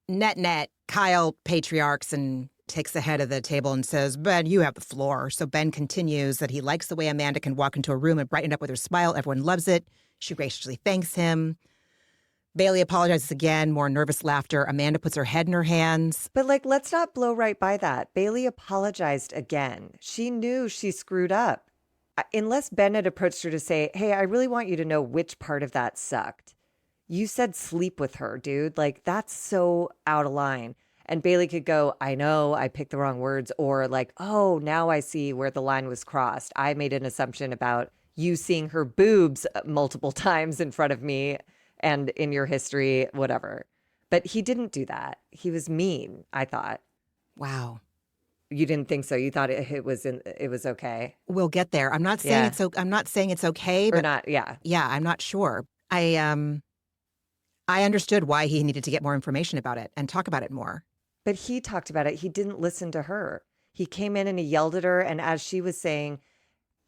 Net, Kyle patriarchs and takes the head of the table and says, Ben, you have the floor. So Ben continues that he likes the way Amanda can walk into a room and brighten up with her smile. Everyone loves it. She graciously thanks him. Bailey apologizes again, more nervous laughter. Amanda puts her head in her hands. But let's not blow right by that. Bailey apologized again. She knew she screwed up. Unless Ben had approached her to say, hey, I really want you to know which part of that sucked. You said sleep with her, dude. That's so out of line. And Bailey could go, I know, I picked the wrong words. Or oh, now I see where the line was crossed. I made an assumption about you seeing her boobs multiple times in front of me and in your history, whatever. But he didn't do that. He was mean, I thought. Wow. You didn't think so? You thought it was okay? We'll get there. I'm not saying I'm not saying it's okay, but not. Yeah. Yeah, I'm not sure. I understood why he needed to get more information about it and talk about it more. But he talked about it. He didn't listen to her. He came in and he yelled at her. And as she was saying,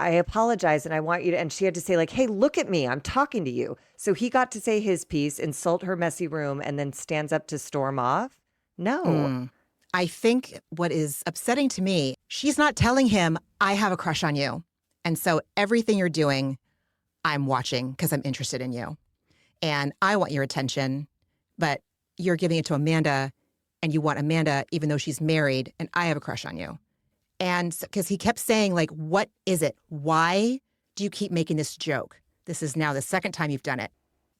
I apologize and I want you to, and she had to say hey, look at me. I'm talking to you. So he got to say his piece, insult her messy room, and then stands up to storm off. No. I think what is upsetting to me, she's not telling him, I have a crush on you. And so everything you're doing, I'm watching because I'm interested in you. And I want your attention, but you're giving it to Amanda and you want Amanda even though she's married and I have a crush on you. And because he kept saying what is it? Why do you keep making this joke? This is now the second time you've done it.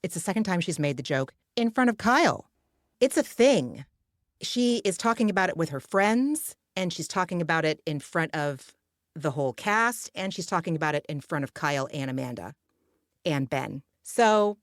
It's the second time she's made the joke in front of Kyle. It's a thing. She is talking about it with her friends and she's talking about it in front of the whole cast and she's talking about it in front of Kyle and Amanda and Ben. So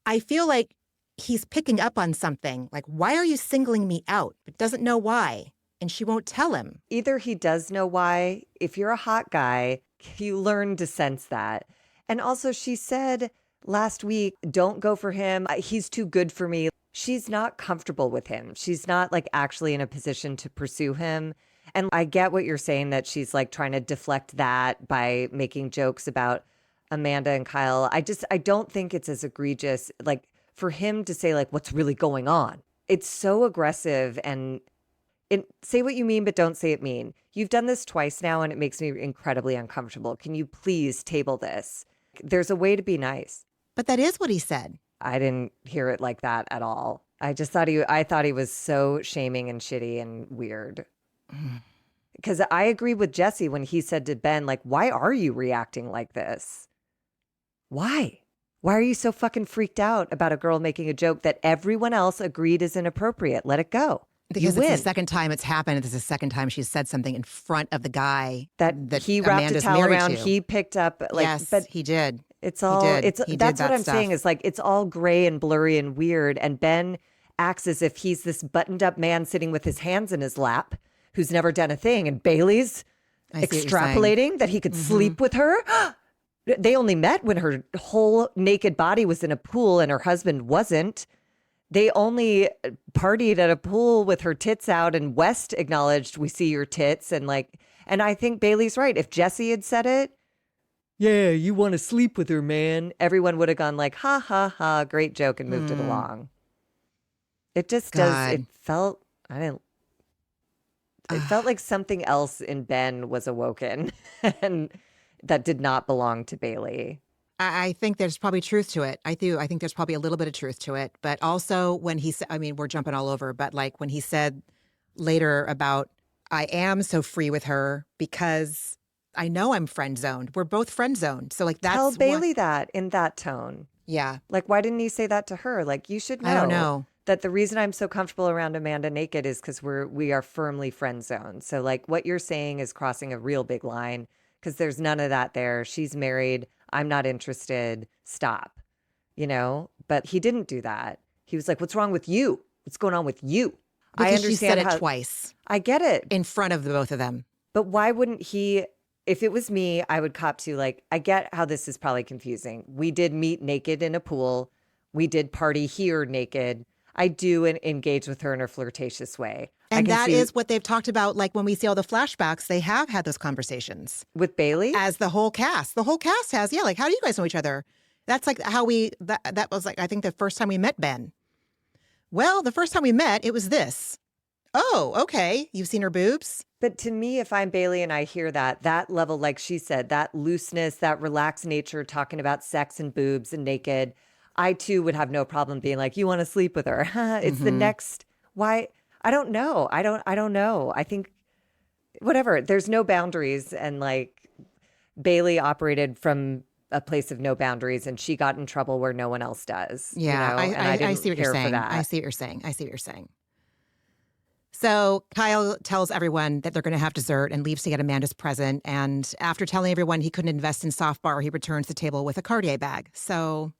I feel like he's picking up on something. Why are you singling me out? But doesn't know why. And she won't tell him. Either he does know why. If you're a hot guy, you learn to sense that. And also she said last week, don't go for him. He's too good for me. She's not comfortable with him. She's not actually in a position to pursue him. And I get what you're saying, that she's trying to deflect that by making jokes about Amanda and Kyle. I don't think it's as egregious, for him to say what's really going on. It's so aggressive and say what you mean, but don't say it mean. You've done this twice now, and it makes me incredibly uncomfortable. Can you please table this? There's a way to be nice. But that is what he said. I didn't hear it like that at all. I thought he was so shaming and shitty and weird. Because I agree with Jesse when he said to Ben, like, why are you reacting like this? Why? Why are you so fucking freaked out about a girl making a joke that everyone else agreed is inappropriate? Let it go. Because it's the second time it's happened. It's the second time she's said something in front of the guy that he wrapped Amanda's a towel around. to. He picked up, like, yes, but he did. It's all, that's what I'm saying is like, it's all gray and blurry and weird. And Ben acts as if he's this buttoned up man sitting with his hands in his lap who's never done a thing. And Bailey's extrapolating that he could sleep with her. They only met when her whole naked body was in a pool and her husband wasn't. They only partied at a pool with her tits out, and West acknowledged, we see your tits. And I think Bailey's right. If Jesse had said it, yeah, you want to sleep with her, man, everyone would have gone like, ha, ha, ha, great joke, and moved it along. It just does. It felt like something else in Ben was awoken and that did not belong to Bailey. I think there's probably truth to it. I think there's probably a little bit of truth to it. But also when he said, I mean, we're jumping all over, but like when he said later about, I am so free with her because I know I'm friend zoned. We're both friend zoned. So like that's Tell Bailey that in that tone. Yeah. Like, why didn't he say that to her? Like, you should know. I don't know. That the reason I'm so comfortable around Amanda naked is because we are firmly friend zoned. So like what you're saying is crossing a real big line because there's none of that there. She's married. I'm not interested. Stop. But he didn't do that. He was like, what's wrong with you? What's going on with you? Because I understand she said it twice. I get it. In front of the both of them. But why wouldn't he? If it was me, I would cop to, like, I get how this is probably confusing. We did meet naked in a pool. We did party here naked. I do engage with her in a flirtatious way. And that is what they've talked about. Like when we see all the flashbacks, they have had those conversations. With Bailey? As the whole cast. The whole cast has. Yeah, like how do you guys know each other? That's like how that was like, I think the first time we met Ben. Well, the first time we met, it was this. Oh, okay. You've seen her boobs? But to me, if I'm Bailey and I hear that level, like she said, that looseness, that relaxed nature, talking about sex and boobs and naked, I too would have no problem being like, you want to sleep with her. It's the next, why? I don't know. I don't know. I think whatever, there's no boundaries. And like Bailey operated from a place of no boundaries and she got in trouble where no one else does. Yeah. I see what you're saying. I see what you're saying. So Kyle tells everyone that they're going to have dessert and leaves to get Amanda's present. And after telling everyone he couldn't invest in soft bar, he returns the table with a Cartier bag. So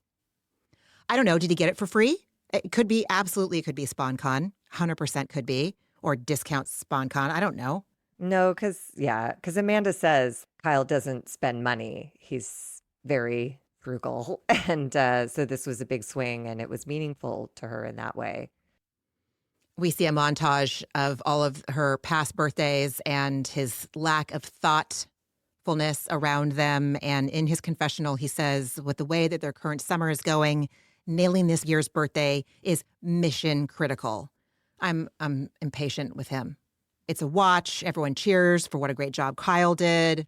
I don't know. Did he get it for free? It could be. Absolutely. It could be SpawnCon. 100% could be. Or discount SpawnCon. I don't know. No, because Amanda says Kyle doesn't spend money. He's very frugal. And so this was a big swing and it was meaningful to her in that way. We see a montage of all of her past birthdays and his lack of thoughtfulness around them. And in his confessional, he says, with the way that their current summer is going, nailing this year's birthday is mission critical. I'm impatient with him. It's a watch. Everyone cheers for what a great job Kyle did.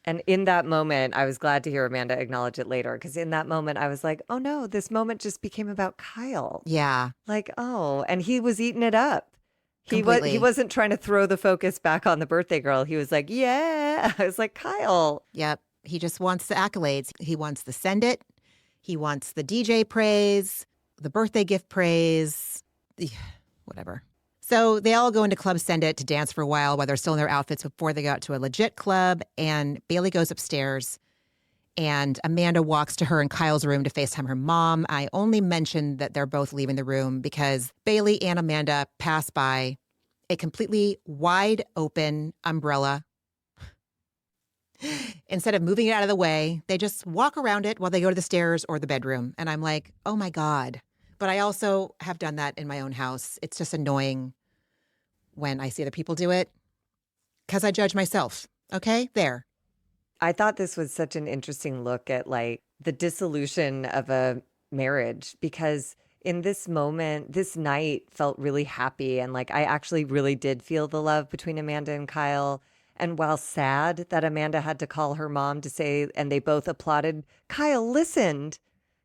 And in that moment, I was glad to hear Amanda acknowledge it later, because in that moment, I was like, oh no, this moment just became about Kyle. Yeah. Like, oh, and he was eating it up. He wasn't trying to throw the focus back on the birthday girl. He was like, yeah. I was like, Kyle. Yep. He just wants the accolades. He wants the send it. He wants the DJ praise, the birthday gift praise, whatever. So they all go into Club Send It to dance for a while they're still in their outfits before they go out to a legit club. And Bailey goes upstairs and Amanda walks to her in Kyle's room to FaceTime her mom. I only mentioned that they're both leaving the room because Bailey and Amanda pass by a completely wide open umbrella. Instead of moving it out of the way, they just walk around it while they go to the stairs or the bedroom. And I'm like, oh my God. But I also have done that in my own house. It's just annoying when I see other people do it because I judge myself. Okay, there. I thought this was such an interesting look at like the dissolution of a marriage, because in this moment, this night felt really happy. And like, I actually really did feel the love between Amanda and Kyle. And while sad that Amanda had to call her mom to say, and they both applauded, Kyle listened,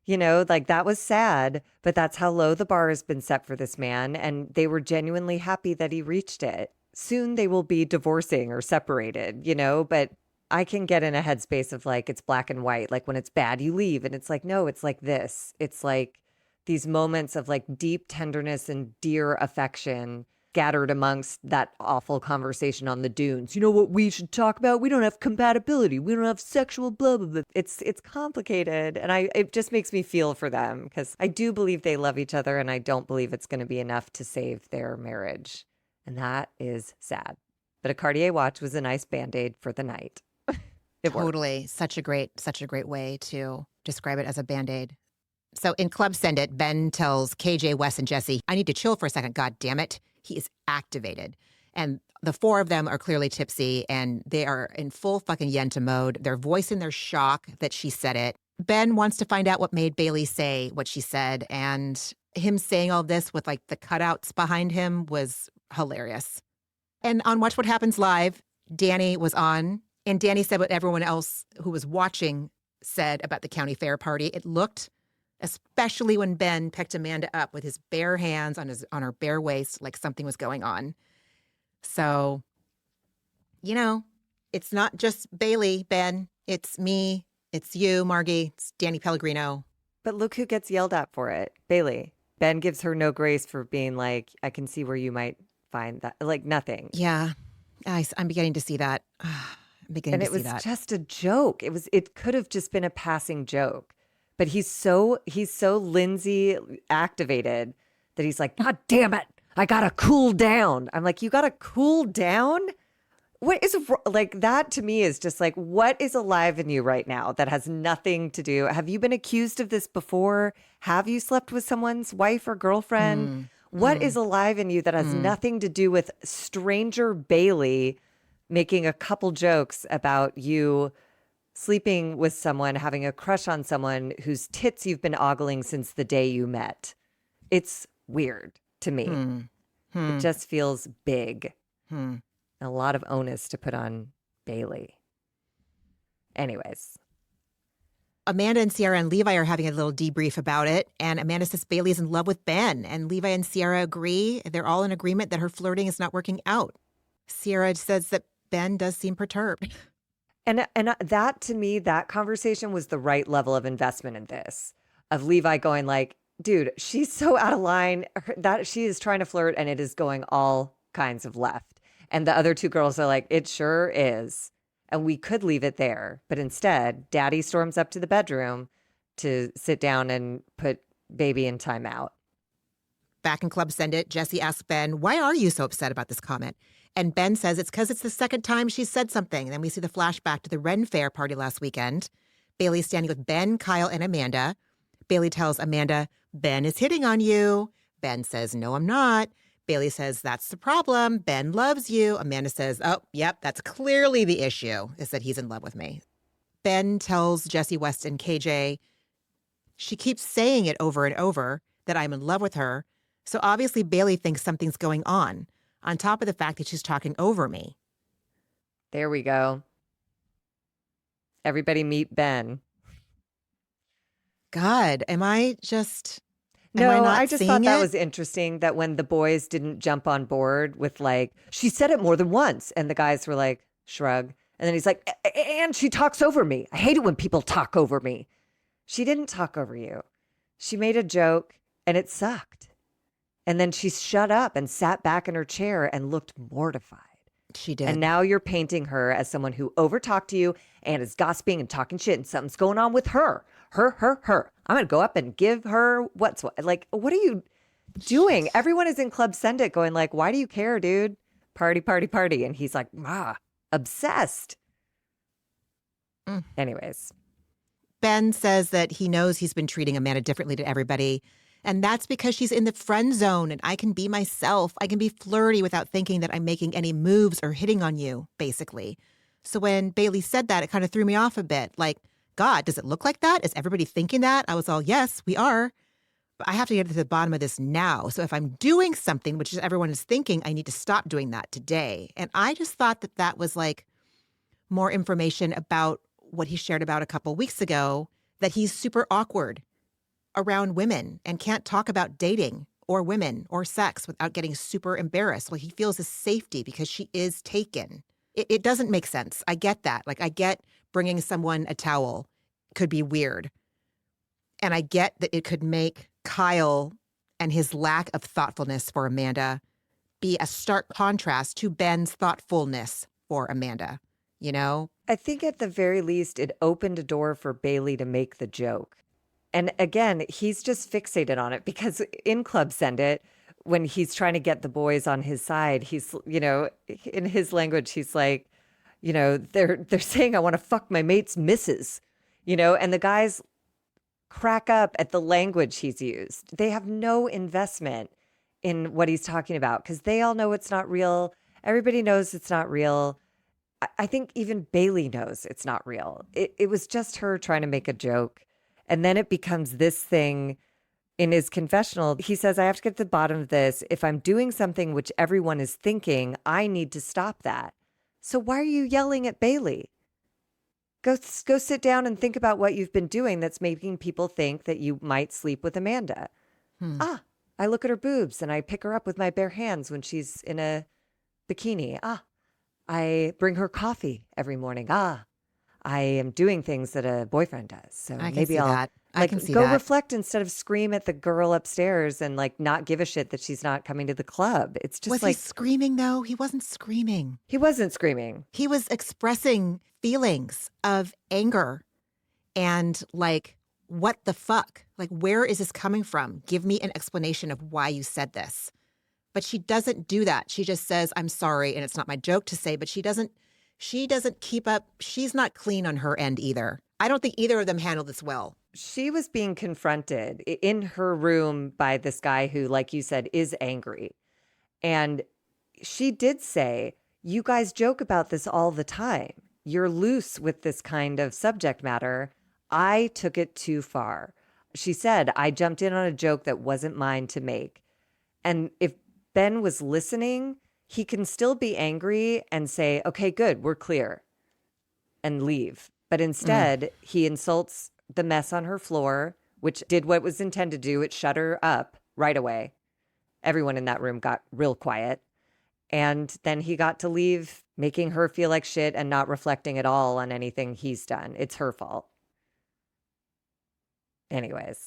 like that was sad, but that's how low the bar has been set for this man. And they were genuinely happy that he reached it. Soon they will be divorcing or separated, but I can get in a headspace of like, it's black and white. Like when it's bad, you leave. And it's like, no, it's like this. It's like these moments of like deep tenderness and dear affection scattered amongst that awful conversation on the dunes. You know what we should talk about? We don't have compatibility. We don't have sexual blah, blah, blah. It's complicated. And it just makes me feel for them because I do believe they love each other and I don't believe it's going to be enough to save their marriage. And that is sad. But a Cartier watch was a nice Band-Aid for the night. Totally. Such a great way to describe it as a Band-Aid. So in Club Send It, Ben tells KJ, Wes, and Jesse, I need to chill for a second. God damn it. He is activated. And the four of them are clearly tipsy and they are in full fucking Yenta mode. They're voicing their shock that she said it. Ben wants to find out what made Bailey say what she said. And him saying all this with like the cutouts behind him was hilarious. And on Watch What Happens Live, Danny was on. And Danny said what everyone else who was watching said about the county fair party. It looked, especially when Ben picked Amanda up with his bare hands on her bare waist, like something was going on. So, it's not just Bailey, Ben. It's me. It's you, Margie. It's Danny Pellegrino. But look who gets yelled at for it. Bailey. Ben gives her no grace for being like, I can see where you might find that. Like nothing. Yeah. I'm beginning to see that. And it was just a joke. It could have just been a passing joke. But he's so Lindsay activated that he's like, God damn it, I gotta cool down. I'm like, you gotta cool down? What is like that to me is just like, what is alive in you right now that has nothing to do? Have you been accused of this before? Have you slept with someone's wife or girlfriend? What is alive in you that has nothing to do with stranger Bailey making a couple jokes about you sleeping with someone, having a crush on someone whose tits you've been ogling since the day you met? It's weird to me. It just feels big. A lot of onus to put on Bailey. Anyways. Amanda and Ciara and Levi are having a little debrief about it. And Amanda says Bailey's in love with Ben. And Levi and Ciara agree. They're all in agreement that her flirting is not working out. Ciara says that Ben does seem perturbed. And that, to me, that conversation was the right level of investment in this. Of Levi going like, dude, she's so out of line that she is trying to flirt and it is going all kinds of left. And the other two girls are like, it sure is. And we could leave it there. But instead, Daddy storms up to the bedroom to sit down and put baby in timeout. Back in Club Send It, Jesse asks Ben, why are you so upset about this comment? And Ben says it's because it's the second time she said something. And then we see the flashback to the Ren Fair party last weekend. Bailey's standing with Ben, Kyle, and Amanda. Bailey tells Amanda, Ben is hitting on you. Ben says, no, I'm not. Bailey says, that's the problem. Ben loves you. Amanda says, oh, yep, that's clearly the issue, is that he's in love with me. Ben tells Jesse, West, and KJ, she keeps saying it over and over, that I'm in love with her. So obviously Bailey thinks something's going on top of the fact that she's talking over me. There we go. Everybody meet Ben. God, am I just... No, I just thought that was interesting that when the boys didn't jump on board with like, she said it more than once. And the guys were like, shrug. And then he's like, and she talks over me. I hate it when people talk over me. She didn't talk over you. She made a joke and it sucked. And then she shut up and sat back in her chair and looked mortified. She did. And now you're painting her as someone who overtalked you and is gossiping and talking shit and something's going on with her. Her. I'm going to go up and give her what's what. Like, what are you doing? Everyone is in Club Send It going like, why do you care, dude? Party, party, party. And he's like, obsessed. Anyways. Ben says that he knows he's been treating Amanda differently to everybody. And that's because she's in the friend zone and I can be myself. I can be flirty without thinking that I'm making any moves or hitting on you, basically. So when Bailey said that, it kind of threw me off a bit. Like, God, does it look like that? Is everybody thinking that? I was all, yes, we are. But I have to get to the bottom of this now. So if I'm doing something, which is everyone is thinking, I need to stop doing that today. And I just thought that that was like more information about what he shared about a couple weeks ago, that he's super awkward around women and can't talk about dating or women or sex without getting super embarrassed. Well, he feels a safety because she is taken. It doesn't make sense. I get that. Like, I get bringing someone a towel could be weird. And I get that it could make Kyle and his lack of thoughtfulness for Amanda be a stark contrast to Ben's thoughtfulness for Amanda, you know? I think at the very least, it opened a door for Bailey to make the joke. And again, he's just fixated on it because in Club Send It, when he's trying to get the boys on his side, he's, in his language, he's like, they're saying I want to fuck my mate's missus, and the guys crack up at the language he's used. They have no investment in what he's talking about because they all know it's not real. Everybody knows it's not real. I think even Bailey knows it's not real. It was just her trying to make a joke. And then it becomes this thing in his confessional. He says, I have to get to the bottom of this. If I'm doing something which everyone is thinking, I need to stop that. So why are you yelling at Bailey? Go sit down and think about what you've been doing that's making people think that you might sleep with Amanda. I look at her boobs and I pick her up with my bare hands when she's in a bikini. I bring her coffee every morning. I am doing things that a boyfriend does. So I can maybe see I'll that. I can see go that. reflect instead of scream at the girl upstairs and like not give a shit that she's not coming to the club. It's just Was he like screaming though? He wasn't screaming. he wasn't screaming. He was expressing feelings of anger and like, what the fuck? Like, where is this coming from? Give me an explanation of why you said this. But she doesn't do that. She just says, I'm sorry. And it's not my joke to say, but she doesn't keep up. She's not clean on her end either. I don't think either of them handled this well. She was being confronted in her room by this guy who, like you said, is angry. And she did say, you guys joke about this all the time. You're loose with this kind of subject matter. I took it too far. She said, I jumped in on a joke that wasn't mine to make. And if Ben was listening, he can still be angry and say, okay, good, we're clear, and leave. But instead, he insults the mess on her floor, which did what it was intended to do. It shut her up right away. Everyone in that room got real quiet. And then he got to leave, making her feel like shit and not reflecting at all on anything he's done. It's her fault. Anyways.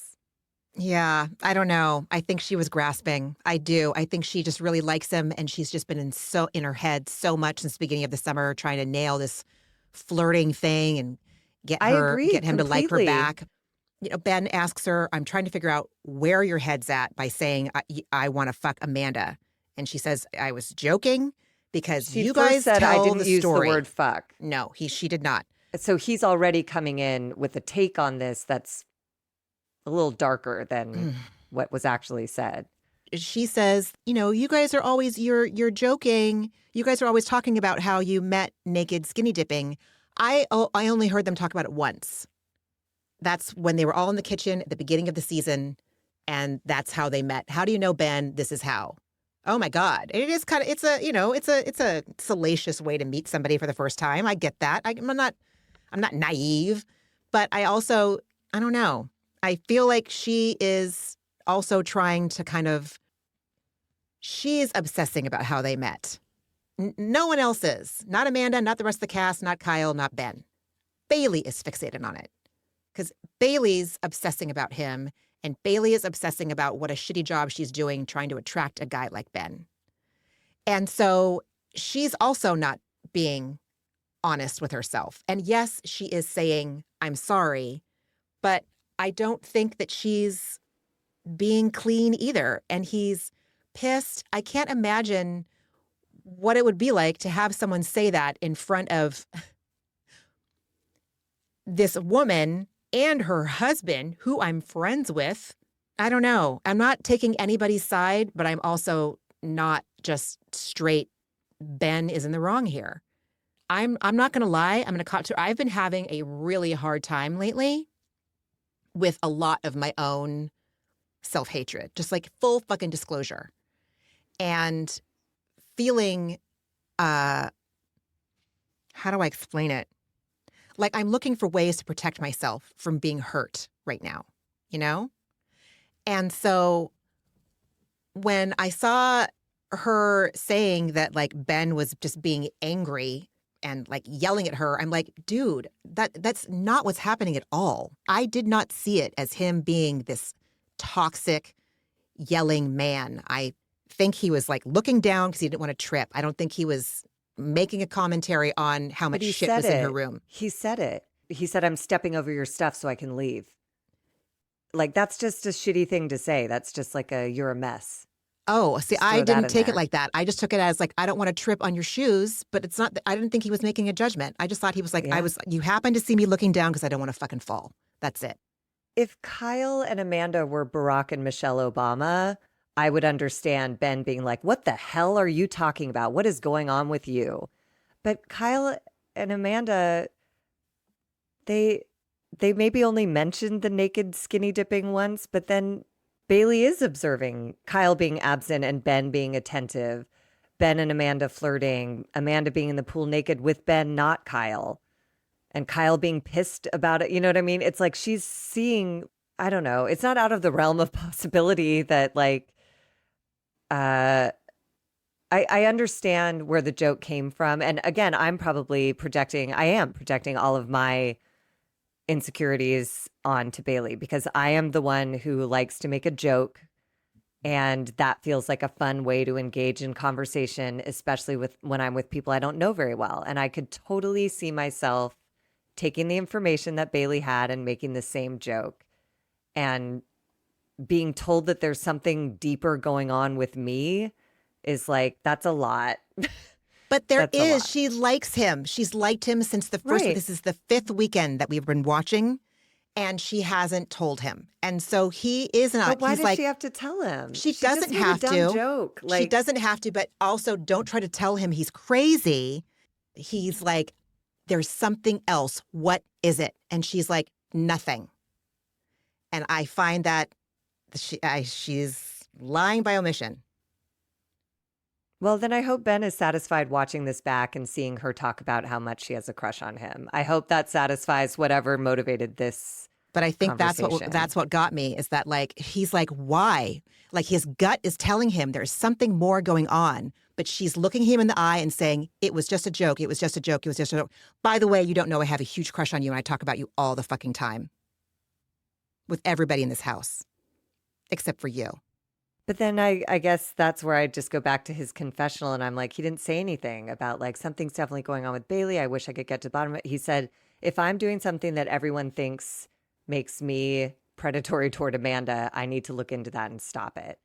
Yeah, I don't know. I think she was grasping. I do. I think she just really likes him, and she's just been in her head so much since the beginning of the summer, trying to nail this flirting thing and get him to like her back. Ben asks her, I'm trying to figure out where your head's at by saying, I want to fuck Amanda. And she says, I was joking because She you first guys said tell I didn't the use story. the word fuck. No, she did not. So he's already coming in with a take on this that's a little darker than what was actually said. She says, you guys are always, you're joking. You guys are always talking about how you met naked skinny dipping. I only heard them talk about it once. That's when they were all in the kitchen at the beginning of the season, and that's how they met. How do you know, Ben? This is how. Oh my God. It is kind of, it's a salacious way to meet somebody for the first time. I get that. I'm not naive, but I don't know. I feel like she is also trying to she is obsessing about how they met. No one else is. Not Amanda, not the rest of the cast, not Kyle, not Ben. Bailey is fixated on it because Bailey's obsessing about him, and Bailey is obsessing about what a shitty job she's doing trying to attract a guy like Ben. And so she's also not being honest with herself. And yes, she is saying, I'm sorry, but I don't think that she's being clean either. And he's pissed. I can't imagine what it would be like to have someone say that in front of this woman and her husband, who I'm friends with. I don't know. I'm not taking anybody's side, but I'm also not just straight Ben is in the wrong here. I'm not going to lie. I've been having a really hard time lately with a lot of my own self-hatred, just like full fucking disclosure. And feeling, how do I explain it? Like I'm looking for ways to protect myself from being hurt right now, you know? And so when I saw her saying that like Ben was just being angry and like yelling at her, I'm like, dude, that's not what's happening at all. I did not see it as him being this toxic, yelling man. I think he was like looking down because he didn't want to trip. I don't think he was making a commentary on how much But he shit said was in her it. room. He said it. He said, I'm stepping over your stuff so I can leave. Like, that's just a shitty thing to say. That's just like you're a mess. Oh, see, Just I throw that didn't in take it there. like that. I just took it as like, I don't want to trip on your shoes, but it's not, I didn't think he was making a judgment. I just thought he was like, Yeah. you happen to see me looking down because I don't want to fucking fall. That's it. If Kyle and Amanda were Barack and Michelle Obama, I would understand Ben being like, what the hell are you talking about? What is going on with you? But Kyle and Amanda, they maybe only mentioned the naked skinny dipping once, but then Bailey is observing Kyle being absent and Ben being attentive. Ben and Amanda flirting, Amanda being in the pool naked with Ben, not Kyle. And Kyle being pissed about it. You know what I mean? It's like she's seeing, I don't know. It's not out of the realm of possibility that like I understand where the joke came from. And again, I am projecting all of my insecurities onto Bailey because I am the one who likes to make a joke. And that feels like a fun way to engage in conversation, especially when I'm with people I don't know very well. And I could totally see myself taking the information that Bailey had and making the same joke and being told that there's something deeper going on with me is like, that's a lot. But there That's a lot. she likes him. She's liked him since the first, Right. this is the 5th weekend that we've been watching and she hasn't told him. And so he is not, But why he's does like, she have to tell him? she just doesn't made a have dumb to. joke. She doesn't have to, but also don't try to tell him he's crazy. He's like, there's something else. What is it? And she's like, nothing. And I find that she's lying by omission. Well, then I hope Ben is satisfied watching this back and seeing her talk about how much she has a crush on him. I hope that satisfies whatever motivated this. But I think that's conversation. what got me is that like he's like, why? Like his gut is telling him there's something more going on, but she's looking him in the eye and saying, it was just a joke. It was just a joke. It was just a joke. By the way, you don't know I have a huge crush on you and I talk about you all the fucking time with everybody in this house, except for you. But then I guess that's where I just go back to his confessional and I'm like, he didn't say anything about like something's definitely going on with Bailey. I wish I could get to the bottom of it. He said, if I'm doing something that everyone thinks makes me predatory toward Amanda, I need to look into that and stop it.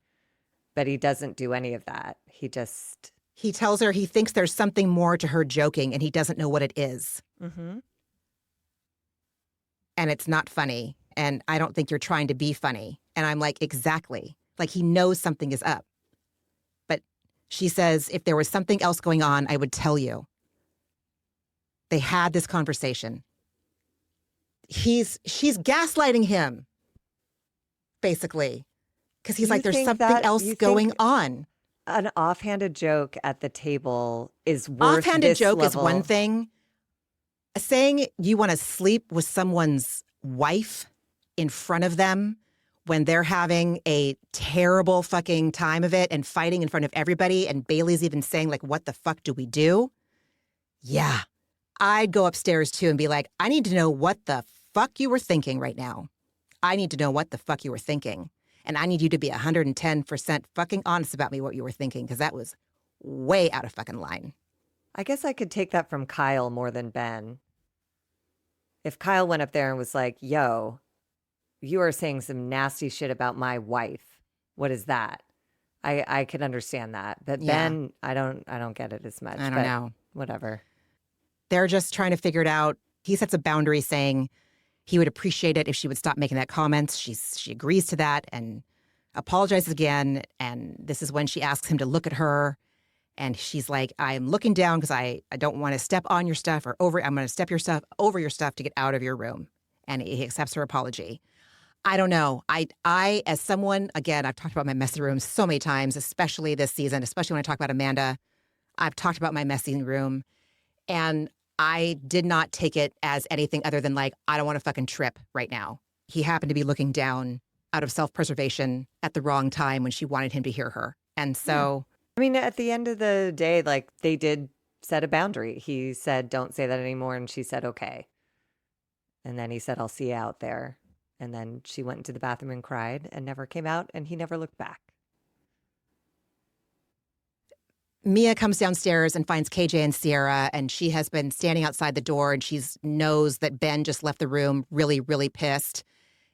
But he doesn't do any of that. He tells her he thinks there's something more to her joking and he doesn't know what it is. Mm-hmm. And it's not funny. And I don't think you're trying to be funny. And I'm like, exactly. Like he knows something is up. But she says, if there was something else going on, I would tell you. They had this conversation. She's gaslighting him, basically. Because he's like, there's something else going on. An offhanded joke at the table is worth Offhanded this joke level. is one thing. Saying you want to sleep with someone's wife in front of them when they're having a terrible fucking time of it and fighting in front of everybody, and Bailey's even saying, like, what the fuck do we do? Yeah. I'd go upstairs, too, and be like, I need to know what the fuck you were thinking right now. I need to know what the fuck you were thinking. And I need you to be 110% fucking honest about me what you were thinking, because that was way out of fucking line. I guess I could take that from Kyle more than Ben. If Kyle went up there and was like, yo, you are saying some nasty shit about my wife. What is that? I could understand that. But Yeah. Ben, I don't get it as much. I don't know. Whatever. They're just trying to figure it out. He sets a boundary saying he would appreciate it if she would stop making that comment. She agrees to that and apologizes again. And this is when she asks him to look at her. And she's like, I'm looking down because I don't want to step on your stuff or I'm going to step your stuff over your stuff to get out of your room. And he accepts her apology. I don't know. I, as someone, again, I've talked about my messy room so many times, especially this season, especially when I talk about Amanda. I've talked about my messy room, and I did not take it as anything other than like, I don't want to fucking trip right now. He happened to be looking down out of self-preservation at the wrong time when she wanted him to hear her. And Yeah. so, I mean, at the end of the day, like they did set a boundary. He said, don't say that anymore. And she said, okay. And then he said, I'll see you out there. And then she went into the bathroom and cried and never came out. And he never looked back. Mia comes downstairs and finds KJ and Ciara, and she has been standing outside the door, and she knows that Ben just left the room really, really pissed.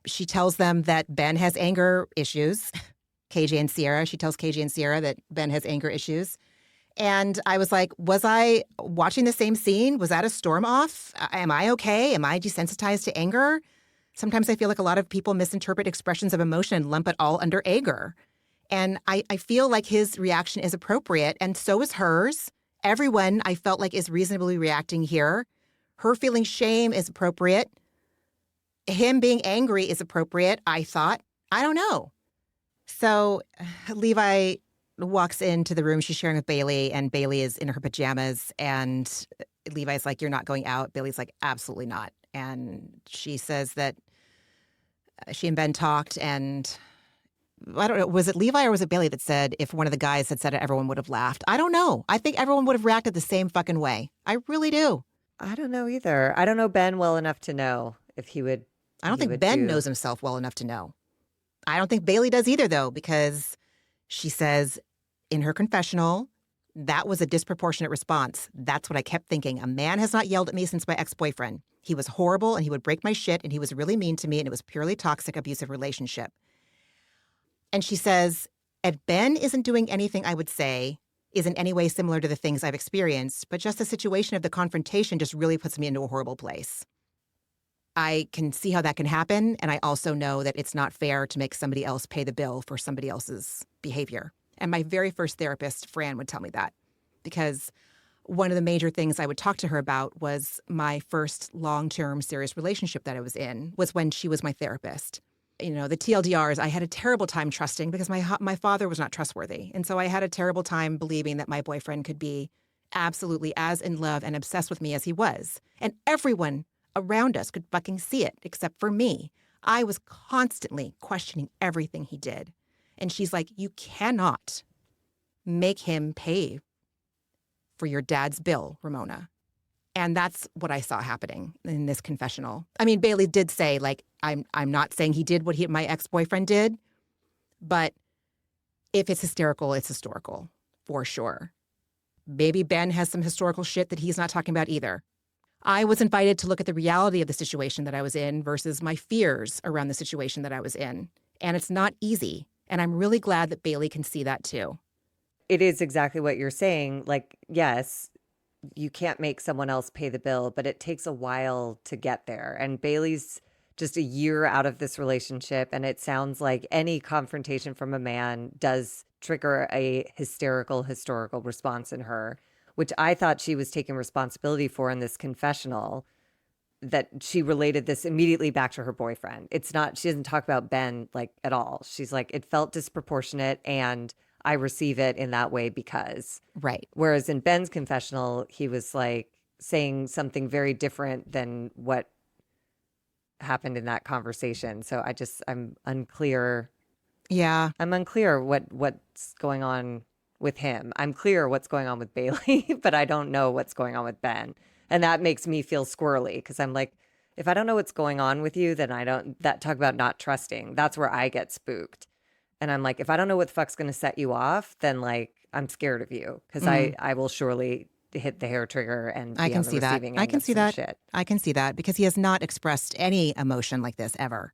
She tells them that Ben has anger issues. KJ and Ciara, she tells KJ and Ciara that Ben has anger issues. And I was like, was I watching the same scene? Was that a storm off? Am I okay? Am I desensitized to anger? Sometimes I feel like a lot of people misinterpret expressions of emotion and lump it all under anger. And I feel like his reaction is appropriate, and so is hers. Everyone, I felt like, is reasonably reacting here. Her feeling shame is appropriate. Him being angry is appropriate, I thought. I don't know. So Levi walks into the room she's sharing with Bailey, and Bailey is in her pajamas, and Levi's like, you're not going out. Bailey's like, absolutely not. And she says that she and Ben talked, and I don't know, was it Levi or was it Bailey that said if one of the guys had said it, everyone would have laughed? I don't know. I think everyone would have reacted the same fucking way. I really do. I don't know either. I don't know Ben well enough to know if he would. I don't think Ben knows himself well enough to know. I don't think Bailey does either, though, because she says in her confessional, that was a disproportionate response. That's what I kept thinking. A man has not yelled at me since my ex-boyfriend. He was horrible, and he would break my shit, and he was really mean to me, and it was purely toxic, abusive relationship. And she says, if Ben isn't doing anything I would say is in any way similar to the things I've experienced, but just the situation of the confrontation just really puts me into a horrible place. I can see how that can happen, and I also know that it's not fair to make somebody else pay the bill for somebody else's behavior. And my very first therapist, Fran, would tell me that, because one of the major things I would talk to her about was my first long-term serious relationship that I was in was when she was my therapist. You know, the TLDRs, I had a terrible time trusting because my father was not trustworthy. And so I had a terrible time believing that my boyfriend could be absolutely as in love and obsessed with me as he was. And everyone around us could fucking see it, except for me. I was constantly questioning everything he did. And she's like, you cannot make him pay for your dad's bill, Ramona. And that's what I saw happening in this confessional. I mean, Bailey did say, like, I'm not saying he did what my ex-boyfriend did, but if it's hysterical, it's historical, for sure. Maybe Ben has some historical shit that he's not talking about either. I was invited to look at the reality of the situation that I was in versus my fears around the situation that I was in. And it's not easy. And I'm really glad that Bailey can see that too. It is exactly what you're saying. Like, yes, you can't make someone else pay the bill, but it takes a while to get there. And Bailey's just a year out of this relationship. And it sounds like any confrontation from a man does trigger a historical response in her, which I thought she was taking responsibility for in this confessional, that she related this immediately back to her boyfriend. It's not, she doesn't talk about Ben like at all. She's like, it felt disproportionate and I receive it in that way because. Right. Whereas in Ben's confessional, he was like saying something very different than what happened in that conversation. So I'm unclear. Yeah. I'm unclear what's going on with him. I'm clear what's going on with Bailey, but I don't know what's going on with Ben. And that makes me feel squirrely because I'm like, if I don't know what's going on with you, then talk about not trusting. That's where I get spooked. And I'm like, if I don't know what the fuck's going to set you off, then like, I'm scared of you because I will surely hit the hair trigger and be I can on the see that. receiving end I can of see some that. shit. I can see that because he has not expressed any emotion like this ever.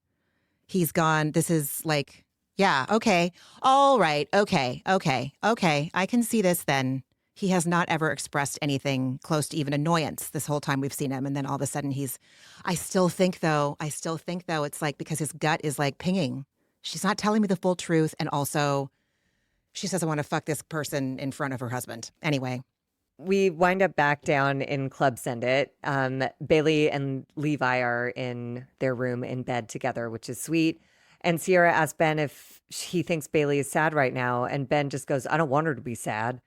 He's gone, this is like, yeah, okay, all right, okay. I can see this then. He has not ever expressed anything close to even annoyance this whole time we've seen him. And then all of a sudden I still think though, it's like because his gut is like pinging. She's not telling me the full truth. And also she says, I want to fuck this person in front of her husband. Anyway, we wind up back down in Club Send It. Bailey and Levi are in their room in bed together, which is sweet. And Ciara asks Ben if he thinks Bailey is sad right now. And Ben just goes, I don't want her to be sad.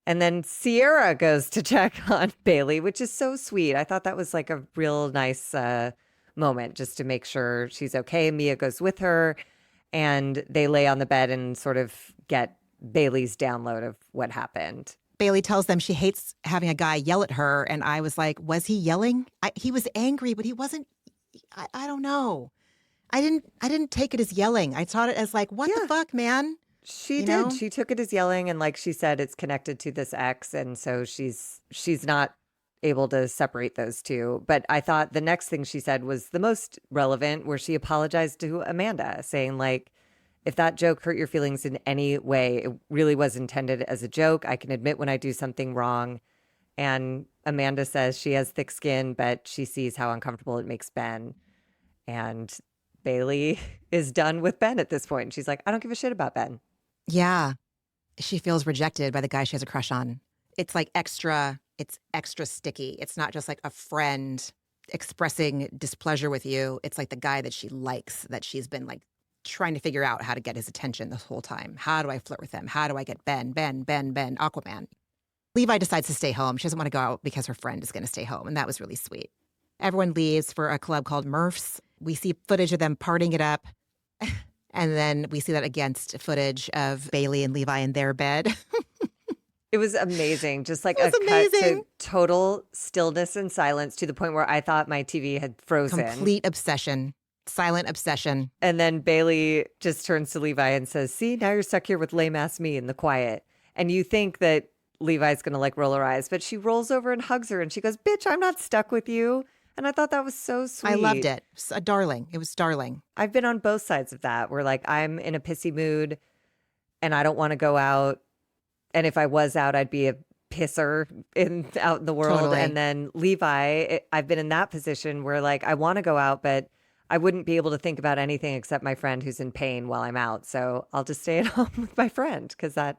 And then Ciara goes to check on Bailey, which is so sweet. I thought that was like a real nice moment just to make sure she's okay. Mia goes with her and they lay on the bed and sort of get Bailey's download of what happened. Bailey tells them she hates having a guy yell at her. And I was like, was he yelling? He was angry, but he wasn't. I don't know. I didn't take it as yelling. I taught it as like, what the fuck, man? She You did. know? She took it as yelling, and like she said, it's connected to this ex, and so she's not able to separate those two. But I thought the next thing she said was the most relevant, where she apologized to Amanda, saying like, if that joke hurt your feelings in any way, it really was intended as a joke. I can admit when I do something wrong. And Amanda says she has thick skin, but she sees how uncomfortable it makes Ben. And Bailey is done with Ben at this point. She's like, I don't give a shit about Ben. Yeah. She feels rejected by the guy she has a crush on. It's like it's extra sticky. It's not just like a friend expressing displeasure with you. It's like the guy that she likes, that she's been like trying to figure out how to get his attention this whole time. How do I flirt with him? How do I get Ben, Aquaman? Levi decides to stay home. She doesn't want to go out because her friend is going to stay home. And that was really sweet. Everyone leaves for a club called Murph's. We see footage of them partying it up. And then we see that against footage of Bailey and Levi in their bed. It was amazing. Just like It was a cut amazing. to total stillness and silence to the point where I thought my TV had frozen. Complete obsession. Silent obsession. And then Bailey just turns to Levi and says, see, now you're stuck here with lame ass me in the quiet. And you think that Levi's going to like roll her eyes, but she rolls over and hugs her and she goes, bitch, I'm not stuck with you. And I thought that was so sweet. I loved it. It was a darling. It was darling. I've been on both sides of that where like I'm in a pissy mood and I don't want to go out. And if I was out, I'd be a pisser out in the world. Totally. And then Levi, I've been in that position where like I want to go out, but I wouldn't be able to think about anything except my friend who's in pain while I'm out. So I'll just stay at home with my friend because that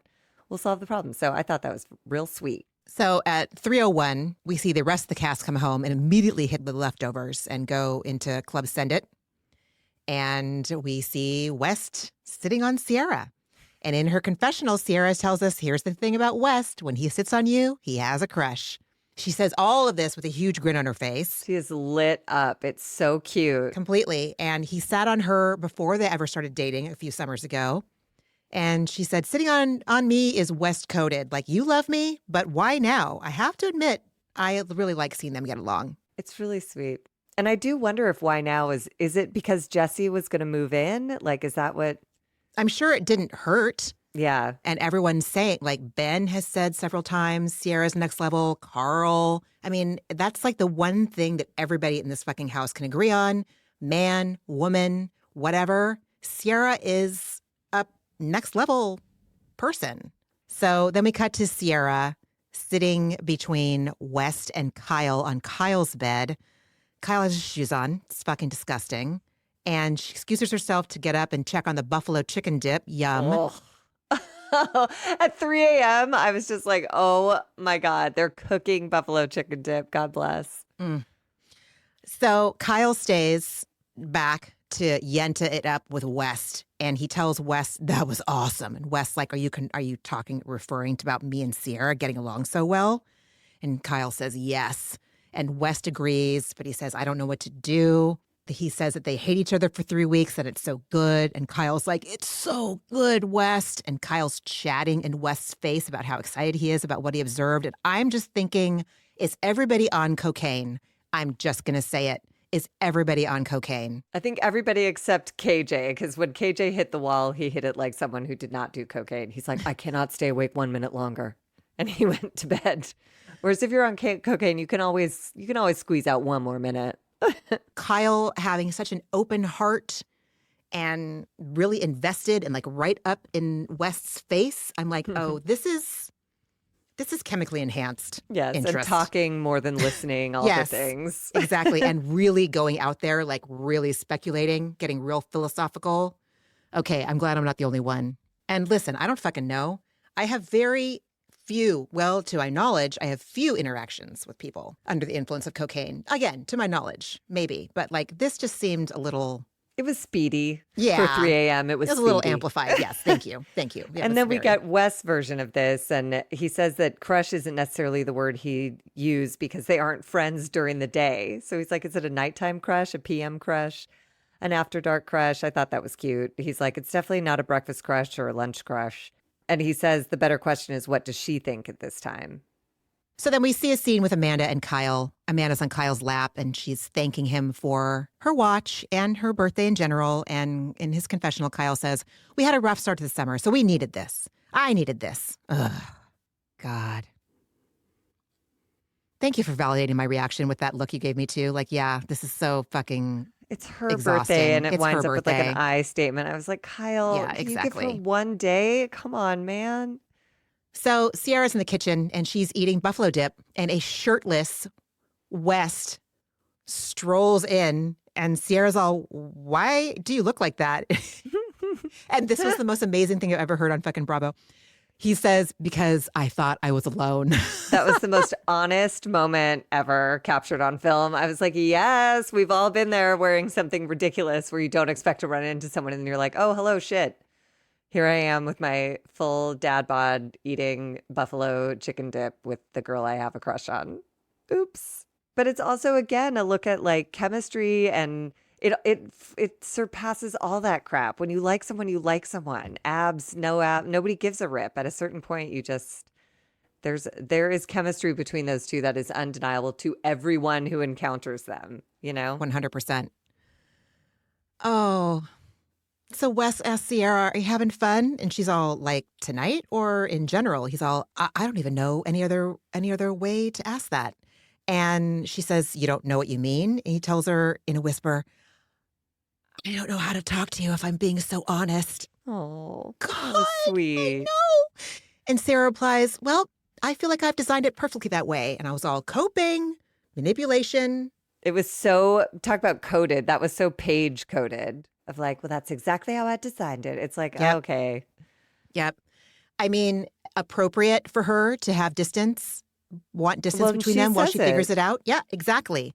will solve the problem. So I thought that was real sweet. So at 3:01, we see the rest of the cast come home and immediately hit the leftovers and go into Club Send It. And we see West sitting on Ciara. And in her confessional, Ciara tells us, here's the thing about West. When he sits on you, he has a crush. She says all of this with a huge grin on her face. She is lit up. It's so cute. Completely. And he sat on her before they ever started dating a few summers ago. And she said, sitting on me is West coded. Like, you love me, but why now? I have to admit, I really like seeing them get along. It's really sweet. And I do wonder if why now is it because Jesse was going to move in? Like, is that what? I'm sure it didn't hurt. Yeah. And everyone's saying, like, Ben has said several times, Ciara's next level, Carl. I mean, that's like the one thing that everybody in this fucking house can agree on. Man, woman, whatever. Ciara is a next level person. So then we cut to Ciara sitting between West and Kyle on Kyle's bed. Kyle has his shoes on. It's fucking disgusting. And she excuses herself to get up and check on the buffalo chicken dip. Yum. Oh. At 3 a.m., I was just like, oh my God, they're cooking buffalo chicken dip. God bless. So Kyle stays back to yenta it up with West. And he tells West that was awesome. And West's like, are you referring to about me and Ciara getting along so well? And Kyle says, yes. And West agrees, but he says, I don't know what to do. He says that they hate each other for 3 weeks, that it's so good. And Kyle's like, it's so good, West. And Kyle's chatting in West's face about how excited he is about what he observed. And I'm just thinking, is everybody on cocaine? I'm just going to say it. Is everybody on cocaine? I think everybody except KJ, because when KJ hit the wall, he hit it like someone who did not do cocaine. He's like, I cannot stay awake 1 minute longer. And he went to bed. Whereas if you're on cocaine, you can always squeeze out one more minute. Kyle having such an open heart and really invested and like right up in West's face. I'm like, oh, this is chemically enhanced. Yes, interest. and talking more than listening, all Yes, the things. Exactly. And really going out there, like really speculating, getting real philosophical. Okay, I'm glad I'm not the only one. And listen, I don't fucking know. I have very to my knowledge, I have few interactions with people under the influence of cocaine. Again, to my knowledge, maybe. But like this just seemed a little. It was speedy. For Yeah. 3 a.m. It was It was a little speedy. amplified. Yes. Thank you. Thank you. Yeah, And then we got Wes' version of this. And he says that crush isn't necessarily the word he used because they aren't friends during the day. So he's like, is it a nighttime crush, a PM crush, an after dark crush? I thought that was cute. He's like, it's definitely not a breakfast crush or a lunch crush. And he says the better question is, what does she think at this time? So then we see a scene with Amanda and Kyle. Amanda's on Kyle's lap and she's thanking him for her watch and her birthday in general. And in his confessional, Kyle says, we had a rough start to the summer, so we needed this. I needed this. Ugh, God. Thank you for validating my reaction with that look you gave me too. Like, yeah, this is so fucking It's her exhausting. birthday and it It's winds her up with like an birthday. I statement. I was like, Kyle, Yeah, can you give exactly. her one day? Come on, man. So Ciara's in the kitchen and she's eating buffalo dip and a shirtless West strolls in and Ciara's all, why do you look like that? And this was the most amazing thing I've ever heard on fucking Bravo. He says, because I thought I was alone. That was the most honest moment ever captured on film. I was like, yes, we've all been there wearing something ridiculous where you don't expect to run into someone and you're like, oh, hello, shit. Here I am with my full dad bod eating buffalo chicken dip with the girl I have a crush on. Oops. But it's also, again, a look at like chemistry and it surpasses all that crap. When you like someone, you like someone. Abs, no ab, nobody gives a rip. At a certain point, you just there is chemistry between those two that is undeniable to everyone who encounters them, you know? 100%. Oh. So Wes asks Ciara, are you having fun? And she's all like, tonight or in general? He's all, I don't even know any other way to ask that. And she says, you don't know what you mean? And he tells her in a whisper, I don't know how to talk to you if I'm being so honest. Oh, God, that was sweet. I know. And Ciara replies, well, I feel like I've designed it perfectly that way. And I was all coping, manipulation. It was so, talk about coded. That was so page coded of like, well, that's exactly how I designed it. It's like, Yep. okay. Yep. I mean, appropriate for her to have distance, want distance Well, between she them while says she figures it out. Yeah, exactly.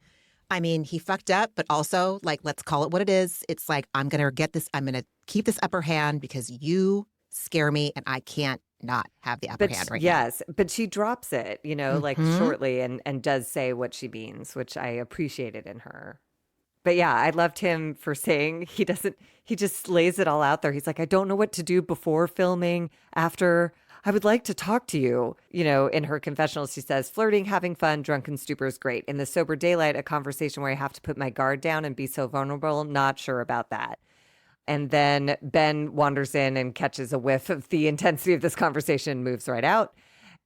I mean, he fucked up, but also like, let's call it what it is. It's like, I'm going to keep this upper hand because you scare me and I can't not have the upper hand right now. Yes, but she drops it, you know, like Mhm. shortly and does say what she means, which I appreciated in her. But yeah, I loved him for saying he just lays it all out there. He's like, I don't know what to do before filming, after. I would like to talk to you. You know, in her confessional, she says, flirting, having fun, drunken stupor is great. In the sober daylight, a conversation where I have to put my guard down and be so vulnerable, not sure about that. And then Ben wanders in and catches a whiff of the intensity of this conversation, moves right out.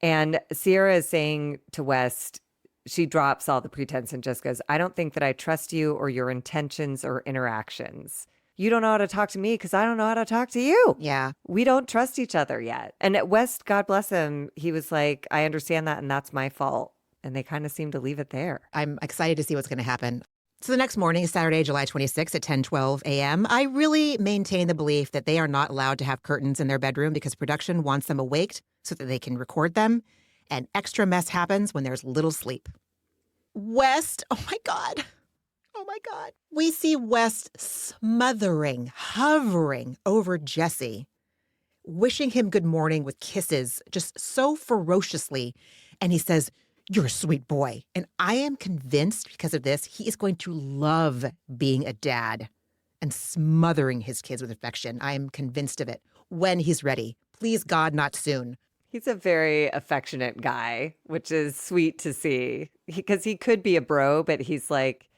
And Ciara is saying to West, she drops all the pretense and just goes, I don't think that I trust you or your intentions or interactions. You don't know how to talk to me because I don't know how to talk to you. Yeah. We don't trust each other yet. And at West, God bless him, he was like, I understand that and that's my fault. And they kind of seem to leave it there. I'm excited to see what's going to happen. So the next morning is Saturday, July 26th at 10:12 a.m. I really maintain the belief that they are not allowed to have curtains in their bedroom because production wants them awaked so that they can record them. And extra mess happens when there's little sleep. West, oh my God. Oh my God. We see West smothering, hovering over Jesse, wishing him good morning with kisses, just so ferociously. And he says, you're a sweet boy. And I am convinced because of this, he is going to love being a dad and smothering his kids with affection. I am convinced of it when he's ready. Please, God, not soon. He's a very affectionate guy, which is sweet to see because he could be a bro, but he's like,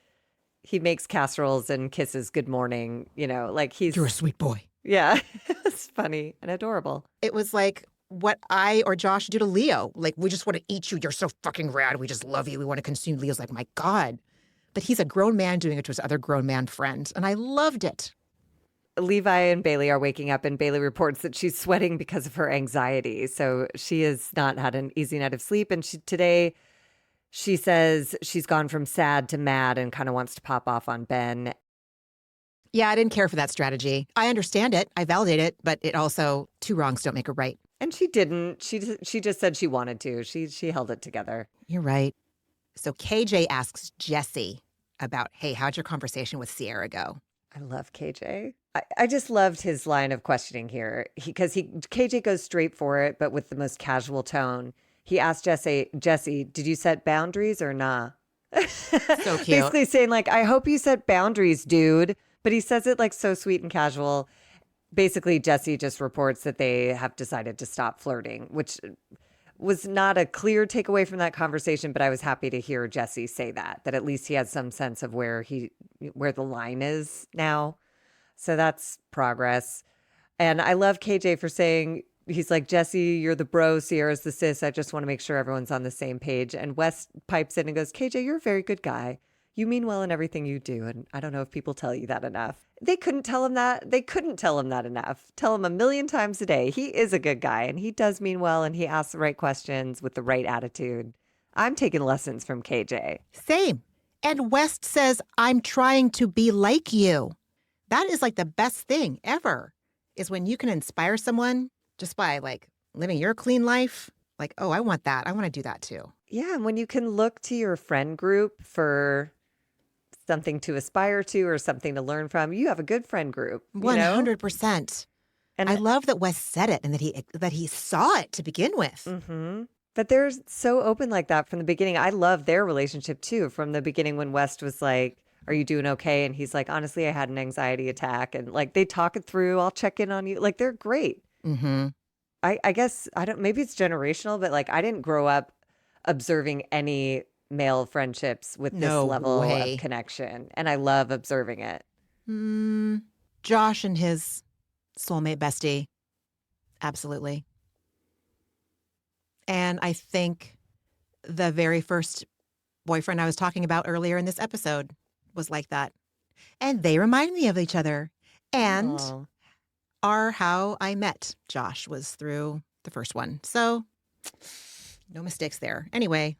he makes casseroles and kisses good morning, you know, like You're a sweet boy. Yeah, it's funny and adorable. It was like what I or Josh do to Leo. Like, we just want to eat you. You're so fucking rad. We just love you. We want to consume. Leo's like, my God. But he's a grown man doing it to his other grown man friend. And I loved it. Levi and Bailey are waking up and Bailey reports that she's sweating because of her anxiety. So she has not had an easy night of sleep. And today she says she's gone from sad to mad and kind of wants to pop off on Ben. Yeah, I didn't care for that strategy. I understand it. I validate it. But it also, two wrongs don't make a right. And she didn't. She just said she wanted to. She held it together. You're right. So KJ asks Jesse about, hey, how'd your conversation with Ciara go? I love KJ. I just loved his line of questioning here because KJ goes straight for it, but with the most casual tone. He asked Jesse, did you set boundaries or nah? So cute. Basically saying like, I hope you set boundaries, dude. But he says it like so sweet and casual. Basically, Jesse just reports that they have decided to stop flirting, which was not a clear takeaway from that conversation, but I was happy to hear Jesse say that at least he has some sense of where the line is now. So that's progress. And I love KJ for saying, he's like, Jesse, you're the bro, Ciara's the sis. I just want to make sure everyone's on the same page. And Wes pipes in and goes, KJ, you're a very good guy. You mean well in everything you do. And I don't know if people tell you that enough. They couldn't tell him that. They couldn't tell him that enough. Tell him a million times a day. He is a good guy and he does mean well and he asks the right questions with the right attitude. I'm taking lessons from KJ. Same. And West says, I'm trying to be like you. That is like the best thing ever, is when you can inspire someone just by like living your clean life. Like, oh, I want that. I want to do that too. Yeah. And when you can look to your friend group for something to aspire to or something to learn from, you have a good friend group. 100%. And I love that Wes said it and that he saw it to begin with. Mm-hmm. But they're so open like that from the beginning. I love their relationship too. From the beginning when West was like, are you doing okay? And he's like, honestly, I had an anxiety attack. And like they talk it through. I'll check in on you. Like they're great. Mm-hmm. I guess maybe it's generational, but like I didn't grow up observing any male friendships with this level of connection. And I love observing it. Josh and his soulmate bestie. Absolutely. And I think the very first boyfriend I was talking about earlier in this episode was like that. And they remind me of each other. And how I met Josh was through the first one. So no mistakes there. Anyway,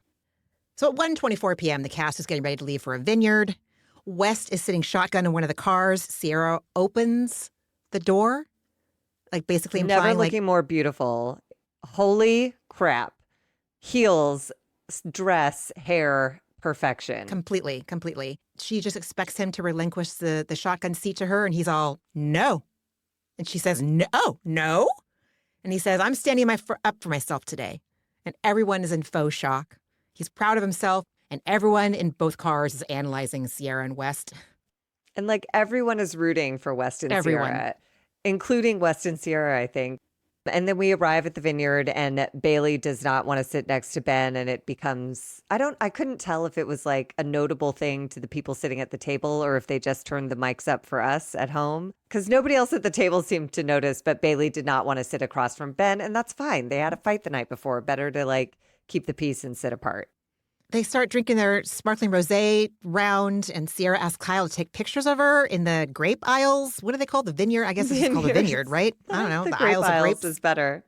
so at 1:24 p.m., the cast is getting ready to leave for a vineyard. West is sitting shotgun in one of the cars. Ciara opens the door, like basically implying never looking more beautiful. Holy crap. Heels, dress, hair, perfection. Completely. She just expects him to relinquish the shotgun seat to her, and he's all, no. And she says, no. And he says, I'm standing up for myself today. And everyone is in faux shock. He's proud of himself, and everyone in both cars is analyzing Ciara and West. And like everyone is rooting for West and Ciara, including West and Ciara, I think. And then we arrive at the vineyard and Bailey does not want to sit next to Ben. And it becomes, I couldn't tell if it was like a notable thing to the people sitting at the table or if they just turned the mics up for us at home. Because nobody else at the table seemed to notice, but Bailey did not want to sit across from Ben. And that's fine. They had a fight the night before. Better to like keep the peace and sit apart. They start drinking their sparkling rosé round, and Ciara asks Kyle to take pictures of her in the grape aisles. What are they called? The vineyard? I guess it's called a vineyard, right? I don't know. The aisles of grapes is better.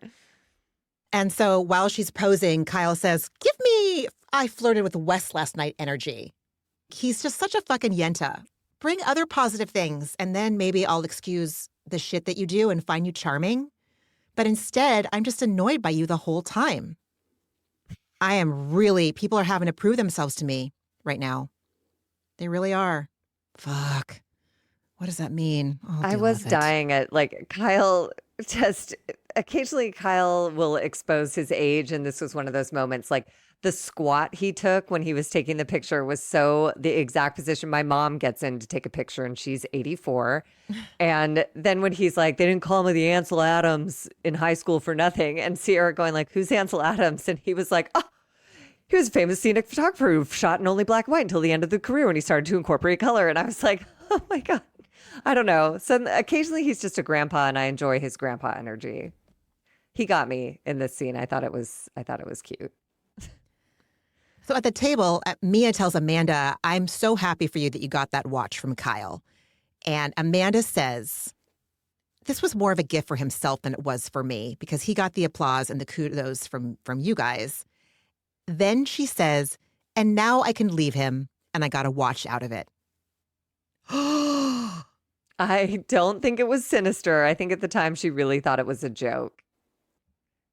And so while she's posing, Kyle says, give me I flirted with Wes last night energy. He's just such a fucking yenta. Bring other positive things, and then maybe I'll excuse the shit that you do and find you charming. But instead, I'm just annoyed by you the whole time. People are having to prove themselves to me right now. They really are. Fuck. What does that mean? I was dying at like Kyle occasionally Kyle will expose his age. And this was one of those moments, like the squat he took when he was taking the picture was so the exact position my mom gets in to take a picture and she's 84. And then when he's like, they didn't call me the Ansel Adams in high school for nothing. And Ciara going like, who's Ansel Adams? And he was like, oh, he was a famous scenic photographer who shot in only black and white until the end of the career when he started to incorporate color. And I was like, oh my God, I don't know. So occasionally he's just a grandpa and I enjoy his grandpa energy. He got me in this scene. I thought it was cute. So at the table, Mia tells Amanda, I'm so happy for you that you got that watch from Kyle. And Amanda says, this was more of a gift for himself than it was for me because he got the applause and the kudos from you guys. Then she says, and now I can leave him and I got a watch out of it. I don't think it was sinister. I think at the time she really thought it was a joke.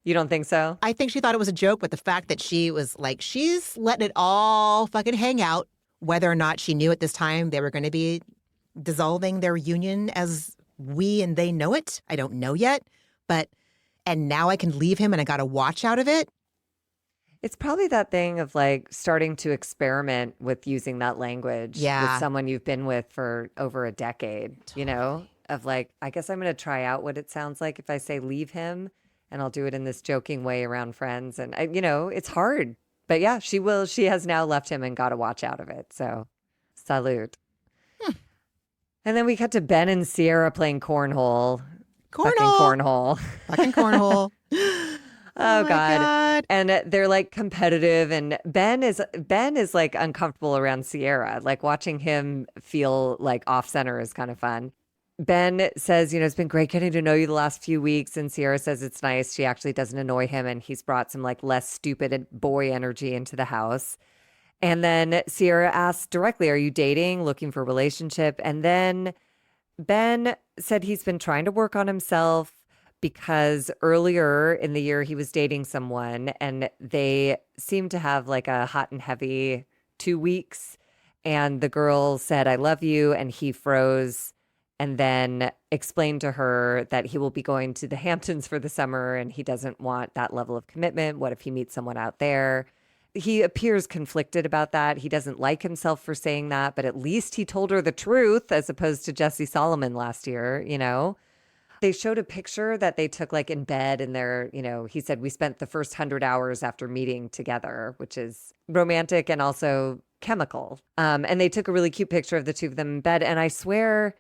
You don't think so? I think she thought it was a joke, but the fact that she was like, she's letting it all fucking hang out, whether or not she knew at this time they were going to be dissolving their union as we and they know it. I don't know yet. But, and now I can leave him and I got to watch out of it. It's probably that thing of like starting to experiment with using that language with someone you've been with for over a decade, you know, of like, I guess I'm going to try out what it sounds like if I say leave him, and I'll do it in this joking way around friends. And, you know, it's hard. But yeah, she will. She has now left him and got to watch out of it. So salute. And then we cut to Ben and Ciara playing cornhole. Fucking cornhole. Fucking cornhole. Oh God. And they're like competitive, and Ben is like uncomfortable around Ciara. Like watching him feel like off center is kind of fun. Ben says, you know, it's been great getting to know you the last few weeks. And Ciara says it's nice. She actually doesn't annoy him, and he's brought some like less stupid boy energy into the house. And then Ciara asks directly, are you dating, looking for a relationship? And then Ben said he's been trying to work on himself because earlier in the year he was dating someone and they seemed to have like a hot and heavy 2 weeks. And the girl said, I love you. And he froze and then explained to her that he will be going to the Hamptons for the summer and he doesn't want that level of commitment. What if he meets someone out there? He appears conflicted about that. He doesn't like himself for saying that, but at least he told her the truth as opposed to Jesse Solomon last year, you know? They showed a picture that they took like in bed and they're, you know, he said, we spent the first 100 hours after meeting together, which is romantic and also chemical. And they took a really cute picture of the two of them in bed. And I swear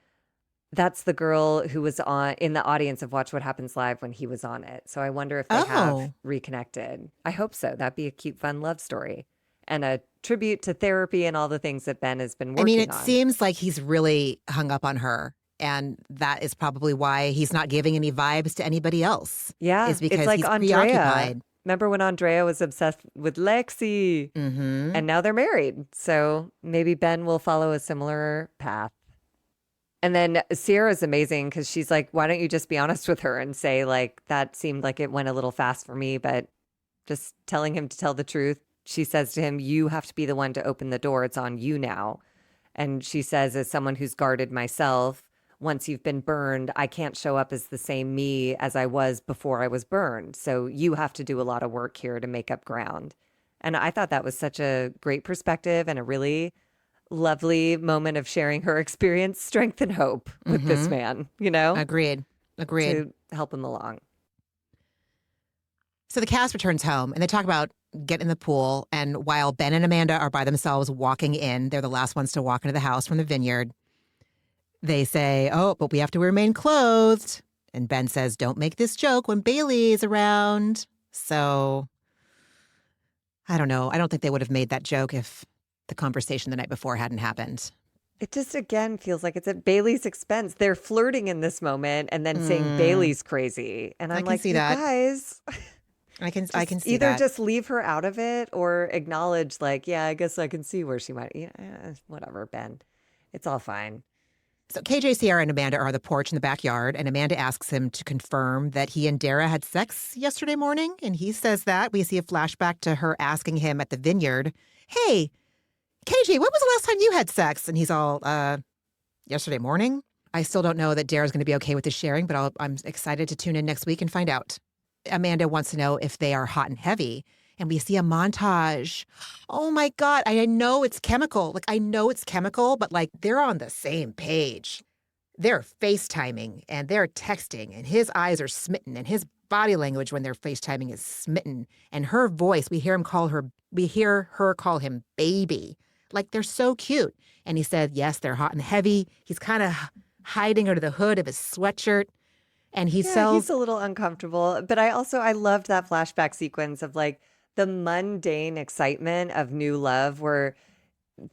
that's the girl who was in the audience of Watch What Happens Live when he was on it. So I wonder if they have reconnected. I hope so. That'd be a cute, fun love story and a tribute to therapy and all the things that Ben has been working on. I mean, it seems like he's really hung up on her. And that is probably why he's not giving any vibes to anybody else. Yeah. Is because it's like he's Andrea. preoccupied. Remember when Andrea was obsessed with Lexi? Mm-hmm. And now they're married. So maybe Ben will follow a similar path. And then Ciara's amazing because she's like, why don't you just be honest with her and say, like, that seemed like it went a little fast for me, but just telling him to tell the truth. She says to him, you have to be the one to open the door. It's on you now. And she says, as someone who's guarded myself, once you've been burned, I can't show up as the same me as I was before I was burned. So you have to do a lot of work here to make up ground. And I thought that was such a great perspective and a really lovely moment of sharing her experience, strength, and hope with this man, you know? Agreed. To help him along. So the cast returns home and they talk about getting in the pool. And while Ben and Amanda are by themselves walking in, they're the last ones to walk into the house from the vineyard. They say, oh, but we have to remain clothed. And Ben says, don't make this joke when Bailey is around. So I don't know. I don't think they would have made that joke if the conversation the night before hadn't happened. It just, again, feels like it's at Bailey's expense. They're flirting in this moment and then saying Bailey's crazy. And I'm like, you guys, I can see either that. just leave her out of it or acknowledge like, yeah, I guess I can see where she might, whatever, Ben. It's all fine. So KJ, Ciara, and Amanda are on the porch in the backyard, and Amanda asks him to confirm that he and Dara had sex yesterday morning. And he says that. We see a flashback to her asking him at the vineyard, hey, KJ, when was the last time you had sex? And he's all, yesterday morning. I still don't know that Dara's going to be okay with this sharing, but I'm excited to tune in next week and find out. Amanda wants to know if they are hot and heavy. And we see a montage. Oh my God, I know it's chemical. Like, I know it's chemical, but like they're on the same page. They're FaceTiming and they're texting and his eyes are smitten and his body language when they're FaceTiming is smitten. And her voice, we hear her call him baby. Like they're so cute. And he said, yes, they're hot and heavy. He's kind of hiding under the hood of his sweatshirt. And he's a little uncomfortable. But I loved that flashback sequence of like the mundane excitement of new love where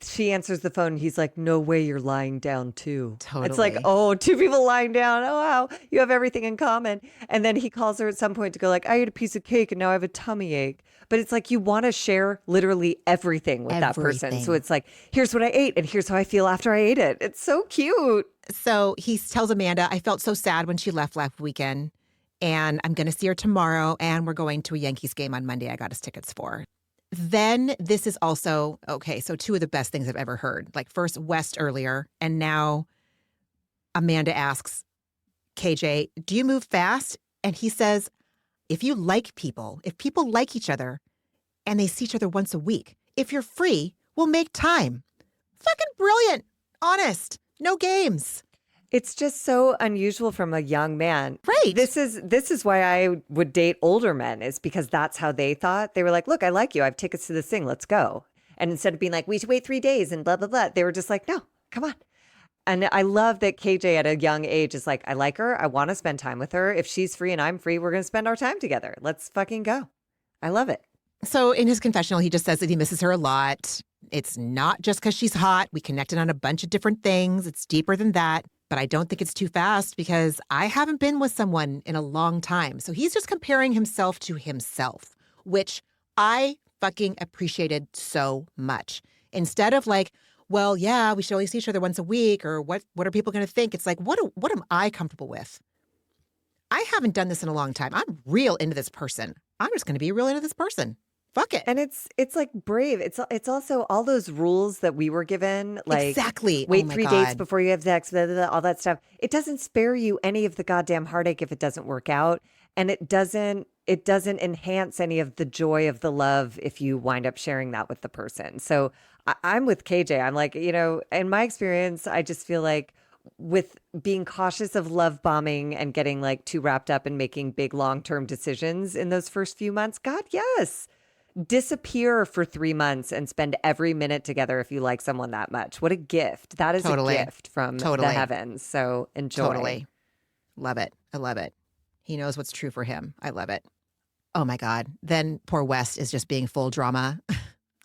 she answers the phone and he's like, no way you're lying down too. Totally. It's like, oh, two people lying down. Oh, wow. You have everything in common. And then he calls her at some point to go like, I ate a piece of cake and now I have a tummy ache. But it's like you want to share literally everything with that person. So it's like, here's what I ate and here's how I feel after I ate it. It's so cute. So he tells Amanda, I felt so sad when she left last weekend. and I'm going to see her tomorrow, and we're going to a Yankees game on Monday I got us tickets for. Then this is also, okay, so two of the best things I've ever heard. Like first West earlier, and now Amanda asks KJ, do you move fast? And he says, if people like each other and they see each other once a week, if you're free, we'll make time. Fucking brilliant. Honest. No games. It's just so unusual from a young man. Right. This is why I would date older men, is because that's how they thought. They were like, look, I like you. I have tickets to this thing. Let's go. And instead of being like, we should wait 3 days and blah, blah, blah, they were just like, no, come on. And I love that KJ at a young age is like, I like her. I want to spend time with her. If she's free and I'm free, we're going to spend our time together. Let's fucking go. I love it. So in his confessional, he just says that he misses her a lot. It's not just because she's hot. We connected on a bunch of different things. It's deeper than that. But I don't think it's too fast because I haven't been with someone in a long time. So he's just comparing himself to himself, which I fucking appreciated so much. Instead of like, well, yeah, we should only see each other once a week, or what are people going to think? It's like, what am I comfortable with? I haven't done this in a long time. I'm real into this person. I'm just going to be real into this person. Fuck it. And it's like brave. It's also all those rules that we were given, like exactly. Wait oh my 3 God. dates before you have sex, blah, blah, blah, all that stuff. It doesn't spare you any of the goddamn heartache if it doesn't work out, and it doesn't enhance any of the joy of the love if you wind up sharing that with the person. So I'm with KJ. I'm like, in my experience, I just feel like with being cautious of love bombing and getting like too wrapped up in making big long-term decisions in those first few months, God, yes. Disappear for 3 months and spend every minute together if you like someone that much. What a gift. That is Totally. a gift from the heavens. So enjoy. Totally. Love it. I love it. He knows what's true for him. I love it. Oh my God. Then poor West is just being full drama.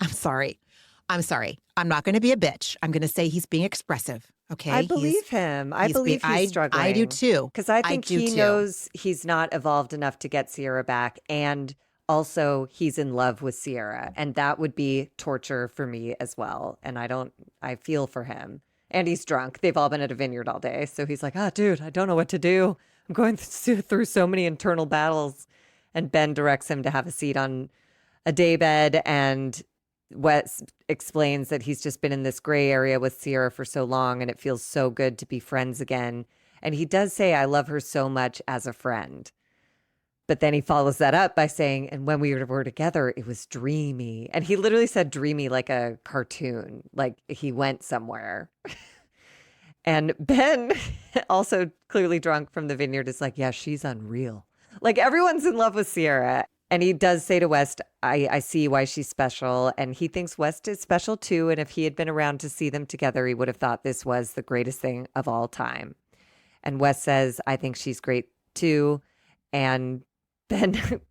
I'm sorry. I'm not going to be a bitch. I'm going to say he's being expressive. Okay. I believe him. I believe he's struggling. I do too. Because I think he knows he's not evolved enough to get Ciara back. And also, he's in love with Ciara, and that would be torture for me as well. And I feel for him. And he's drunk. They've all been at a vineyard all day. So he's like, dude, I don't know what to do. I'm going through so many internal battles. And Ben directs him to have a seat on a daybed. And Wes explains that he's just been in this gray area with Ciara for so long, and it feels so good to be friends again. And he does say, I love her so much as a friend. But then he follows that up by saying, and when we were together, it was dreamy. And he literally said dreamy like a cartoon, like he went somewhere. And Ben, also clearly drunk from the vineyard, is like, yeah, she's unreal. Like everyone's in love with Ciara. And he does say to West, I see why she's special. And he thinks West is special too. And if he had been around to see them together, he would have thought this was the greatest thing of all time. And West says, I think she's great too. And Ben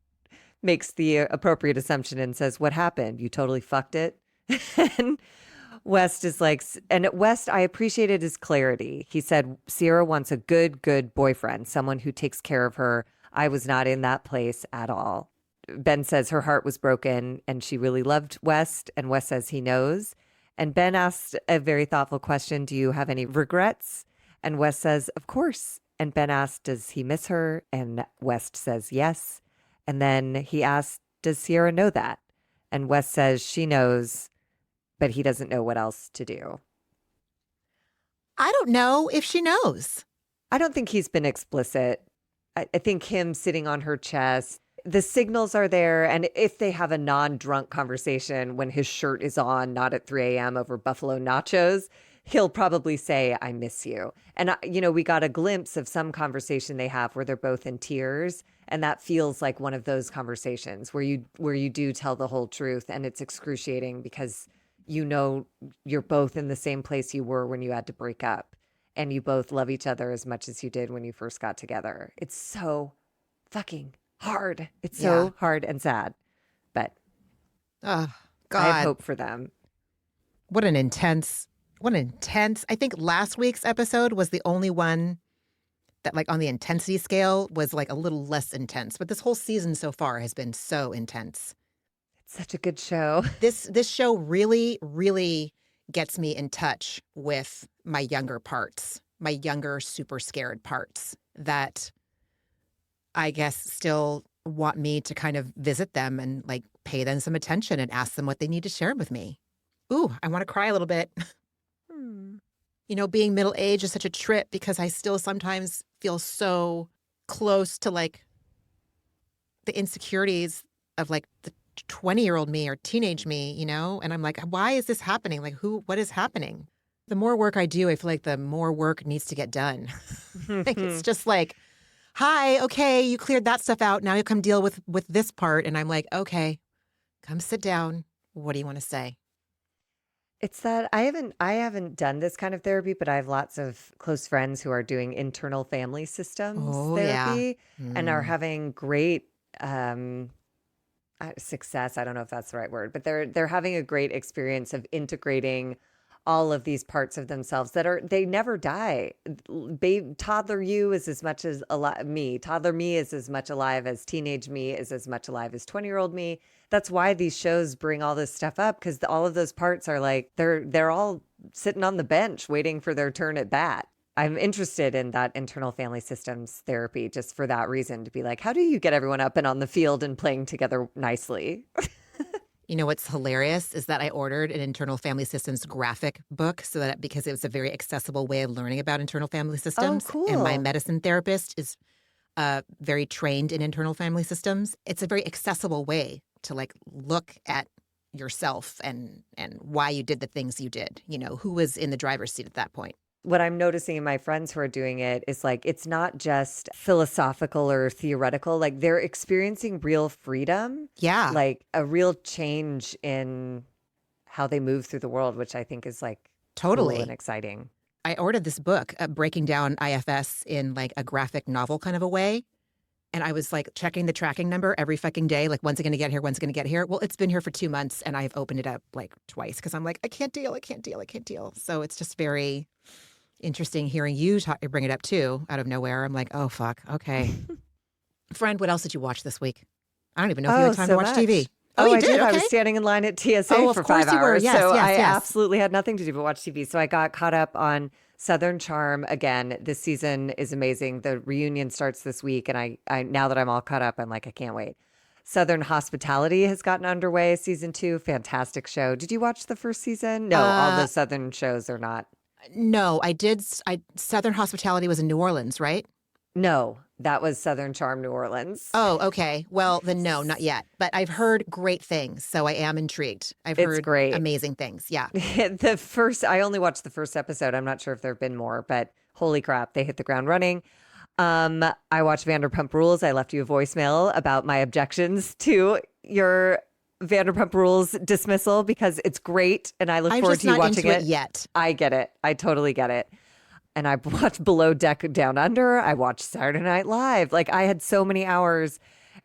makes the appropriate assumption and says, what happened? You totally fucked it? And West is like, and at West, I appreciated his clarity. He said, Ciara wants a good boyfriend, someone who takes care of her. I was not in that place at all. Ben says her heart was broken and she really loved West. And West says he knows. And Ben asked a very thoughtful question. Do you have any regrets? And West says, of course. And Ben asked, does he miss her? And West says, yes. And then he asked, does Ciara know that? And West says she knows, but he doesn't know what else to do. I don't know if she knows. I don't think he's been explicit. I think him sitting on her chest, the signals are there. And if they have a non-drunk conversation when his shirt is on, not at 3 a.m. over buffalo nachos, he'll probably say, I miss you. And, we got a glimpse of some conversation they have where they're both in tears. And that feels like one of those conversations where you do tell the whole truth. And it's excruciating because you're both in the same place you were when you had to break up. And you both love each other as much as you did when you first got together. It's so fucking hard. It's so hard and sad. But oh, God. I have hope for them. What an intense, I think last week's episode was the only one that like on the intensity scale was like a little less intense. But this whole season so far has been so intense. It's such a good show. This show really, really gets me in touch with my younger parts, my younger super scared parts that I guess, still want me to kind of visit them and like pay them some attention and ask them what they need to share with me. Ooh, I want to cry a little bit. Hmm. Being middle aged is such a trip because I still sometimes feel so close to like the insecurities of like the 20-year-old me or teenage me, and I'm like, why is this happening? Like, what is happening? The more work I do, I feel like the more work needs to get done. Like, it's just like, hi, okay, you cleared that stuff out. Now you come deal with this part. And I'm like, okay, come sit down. What do you want to say? It's that I haven't done this kind of therapy, but I have lots of close friends who are doing internal family systems Oh, yeah. therapy and are Mm. having great um success. I don't know if that's the right word, but they're having a great experience of integrating all of these parts of themselves that they never die. Toddler you is as much as alive me. Toddler me is as much alive as teenage me is as much alive as 20-year-old me. That's why these shows bring all this stuff up because all of those parts are like they're all sitting on the bench waiting for their turn at bat. I'm interested in that internal family systems therapy just for that reason to be like, how do you get everyone up and on the field and playing together nicely? What's hilarious is that I ordered an internal family systems graphic book because it was a very accessible way of learning about internal family Oh, systems. And my cool. medicine therapist is very trained in internal family systems. It's a very accessible way to like look at yourself and why you did the things you did. Who was in the driver's seat at that point. What I'm noticing in my friends who are doing it is like it's not just philosophical or theoretical, like they're experiencing real freedom, Yeah, like a real change in how they move through the world, which I think is like cool and totally. exciting. I ordered this book, breaking down IFS in like a graphic novel kind of a way. And I was like checking the tracking number every fucking day. Like, when's it going to get here? When's it going to get here? Well, it's been here for 2 months and I've opened it up like twice because I'm like, I can't deal. I can't deal. I can't deal. So it's just very interesting hearing you bring it up too out of nowhere. I'm like, oh, fuck. Okay. Friend, what else did you watch this week? I don't even know if you had Oh, time to so watch TV. much. Oh, Oh, you I did? did. I was Okay. standing in line at TSA Oh, of for five course you were. hours. Yes, So yes, I yes. absolutely had nothing to do but watch TV. So I got caught up on Southern Charm again. This season is amazing. The reunion starts this week. And I now that I'm all caught up, I'm like, I can't wait. Southern Hospitality has gotten underway, season 2. Fantastic show. Did you watch the first season? No, all Uh, the Southern shows are not. no, I did. Southern Hospitality was in New Orleans, right? No, that was Southern Charm New Orleans. Oh, okay. Well, then no, not yet. But I've heard great things, so I am intrigued. I've It's heard great. amazing things. Yeah. I only watched the first episode. I'm not sure if there have been more, but holy crap, they hit the ground running. I watched Vanderpump Rules. I left you a voicemail about my objections to your Vanderpump Rules dismissal because it's great and I look I'm forward just to you not watching into it it. yet. I get it. I totally get it. And I watched Below Deck Down Under. I watched Saturday Night Live. Like I had so many hours.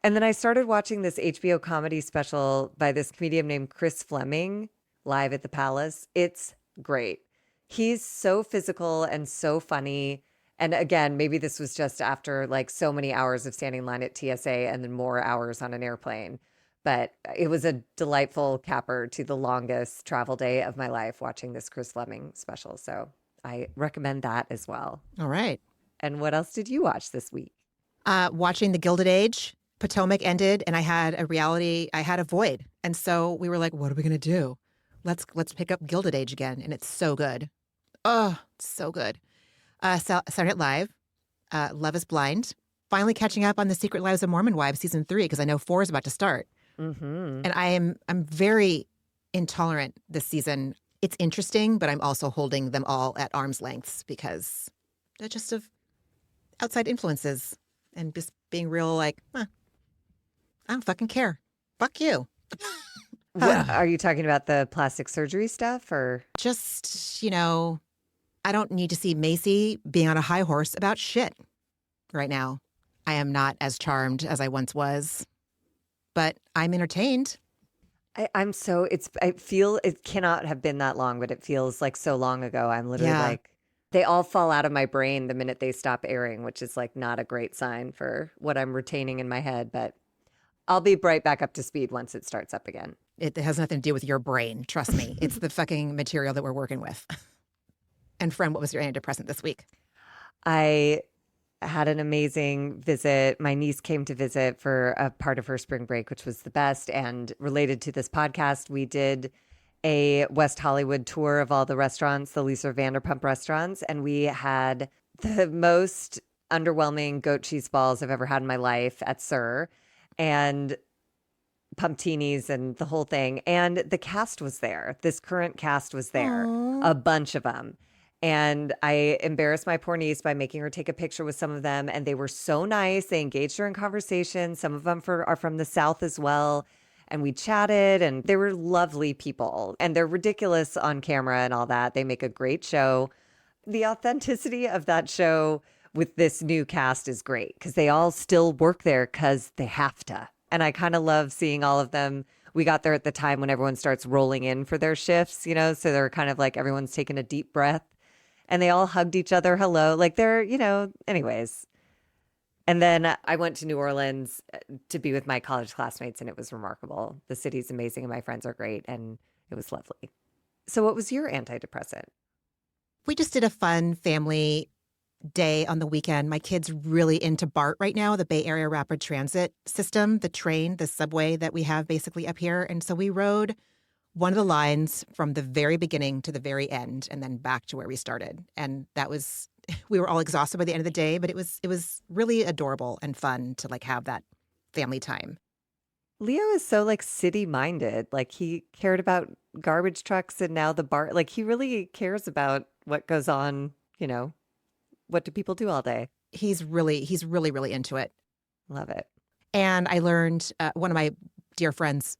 And then I started watching this HBO comedy special by this comedian named Chris Fleming, Live at the Palace. It's great. He's so physical and so funny. And again, maybe this was just after like so many hours of standing in line at TSA and then more hours on an airplane. But it was a delightful capper to the longest travel day of my life watching this Chris Fleming special. So I recommend that as well. All right. And what else did you watch this week? Watching The Gilded Age, Potomac ended, and I had a void. And so we were like, what are we going to do? Let's pick up Gilded Age again. And it's so good. Oh, it's so good. Saturday Night Live, Love is Blind. Finally catching up on The Secret Lives of Mormon Wives season 3 because I know 4 is about to start. Mm-hmm. And I'm very intolerant this season. It's interesting, but I'm also holding them all at arm's lengths because they're just of outside influences and just being real like, I don't fucking care. Fuck you. What, are you talking about the plastic surgery stuff or? Just, I don't need to see Macy being on a high horse about shit right now. I am not as charmed as I once was, but I'm entertained. I feel it cannot have been that long, but it feels like so long ago. I'm literally Yeah. like, they all fall out of my brain the minute they stop airing, which is like not a great sign for what I'm retaining in my head, but I'll be right back up to speed once it starts up again. It has nothing to do with your brain. Trust me. It's the fucking material that we're working with. And friend, what was your antidepressant this week? I had an amazing visit. My niece came to visit for a part of her spring break, which was the best. And related to this podcast, we did a West Hollywood tour of all the restaurants, the Lisa Vanderpump restaurants. And we had the most underwhelming goat cheese balls I've ever had in my life at Sir, and pumptinis and the whole thing. And the cast was there. This current cast was there, a bunch of them. And I embarrassed my poor niece by making her take a picture with some of them. And they were so nice. They engaged her in conversation. Some of them are from the South as well. And we chatted, and they were lovely people. And they're ridiculous on camera and all that. They make a great show. The authenticity of that show with this new cast is great because they all still work there because they have to. And I kind of love seeing all of them. We got there at the time when everyone starts rolling in for their shifts, you know, so they're kind of like everyone's taking a deep breath. And they all hugged each other hello. Like they're, you know, anyways. And then I went to New Orleans to be with my college classmates, and it was remarkable. The city's amazing and my friends are great, and it was lovely. So what was your antidepressant? We just did a fun family day on the weekend. My kid's really into BART right now, the Bay Area Rapid Transit System, the train, the subway that we have basically up here. And so we rode one of the lines from the very beginning to the very end and then back to where we started. And that was, we were all exhausted by the end of the day, but it was really adorable and fun to like have that family time. Leo is so like city minded. Like he cared about garbage trucks and now the BART. Like he really cares about what goes on, you know, what do people do all day? He's really into it. Love it. And I learned one of my dear friends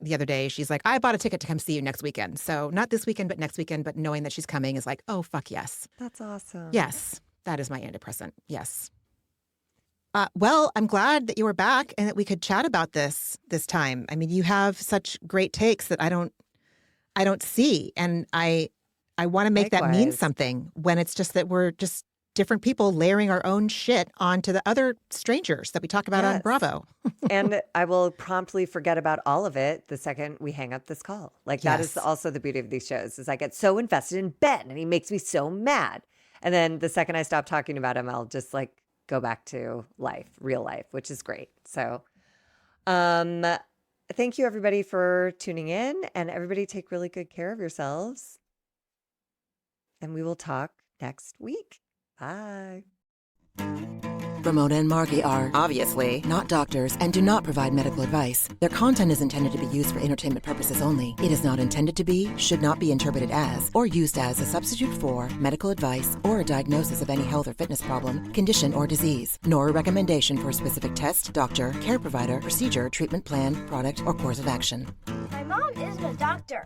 the other day, she's like, I bought a ticket to come see you next weekend. So not this weekend, but next weekend. But knowing that she's coming is like, oh, fuck yes. That's awesome. Yes, that is my antidepressant. Yes. Well, I'm glad that you were back and that we could chat about this time. I mean, you have such great takes that I don't see. And I want to make that mean Likewise. something when it's just that we're just different people layering our own shit onto the other strangers that we talk about on Yes. Bravo. And I will promptly forget about all of it the second we hang up this call. Like that is Yes. also the beauty of these shows is I get so invested in Ben and he makes me so mad. And then the second I stop talking about him, I'll just like go back to life, real life, which is great. So thank you everybody for tuning in, and everybody take really good care of yourselves. And we will talk next week. Bye. Ramona and Margie are obviously not doctors and do not provide medical advice. Their content is intended to be used for entertainment purposes only. It is not intended to be, should not be interpreted as, or used as a substitute for medical advice or a diagnosis of any health or fitness problem, condition, or disease, nor a recommendation for a specific test, doctor, care provider, procedure, treatment plan, product, or course of action. My mom isn't a doctor.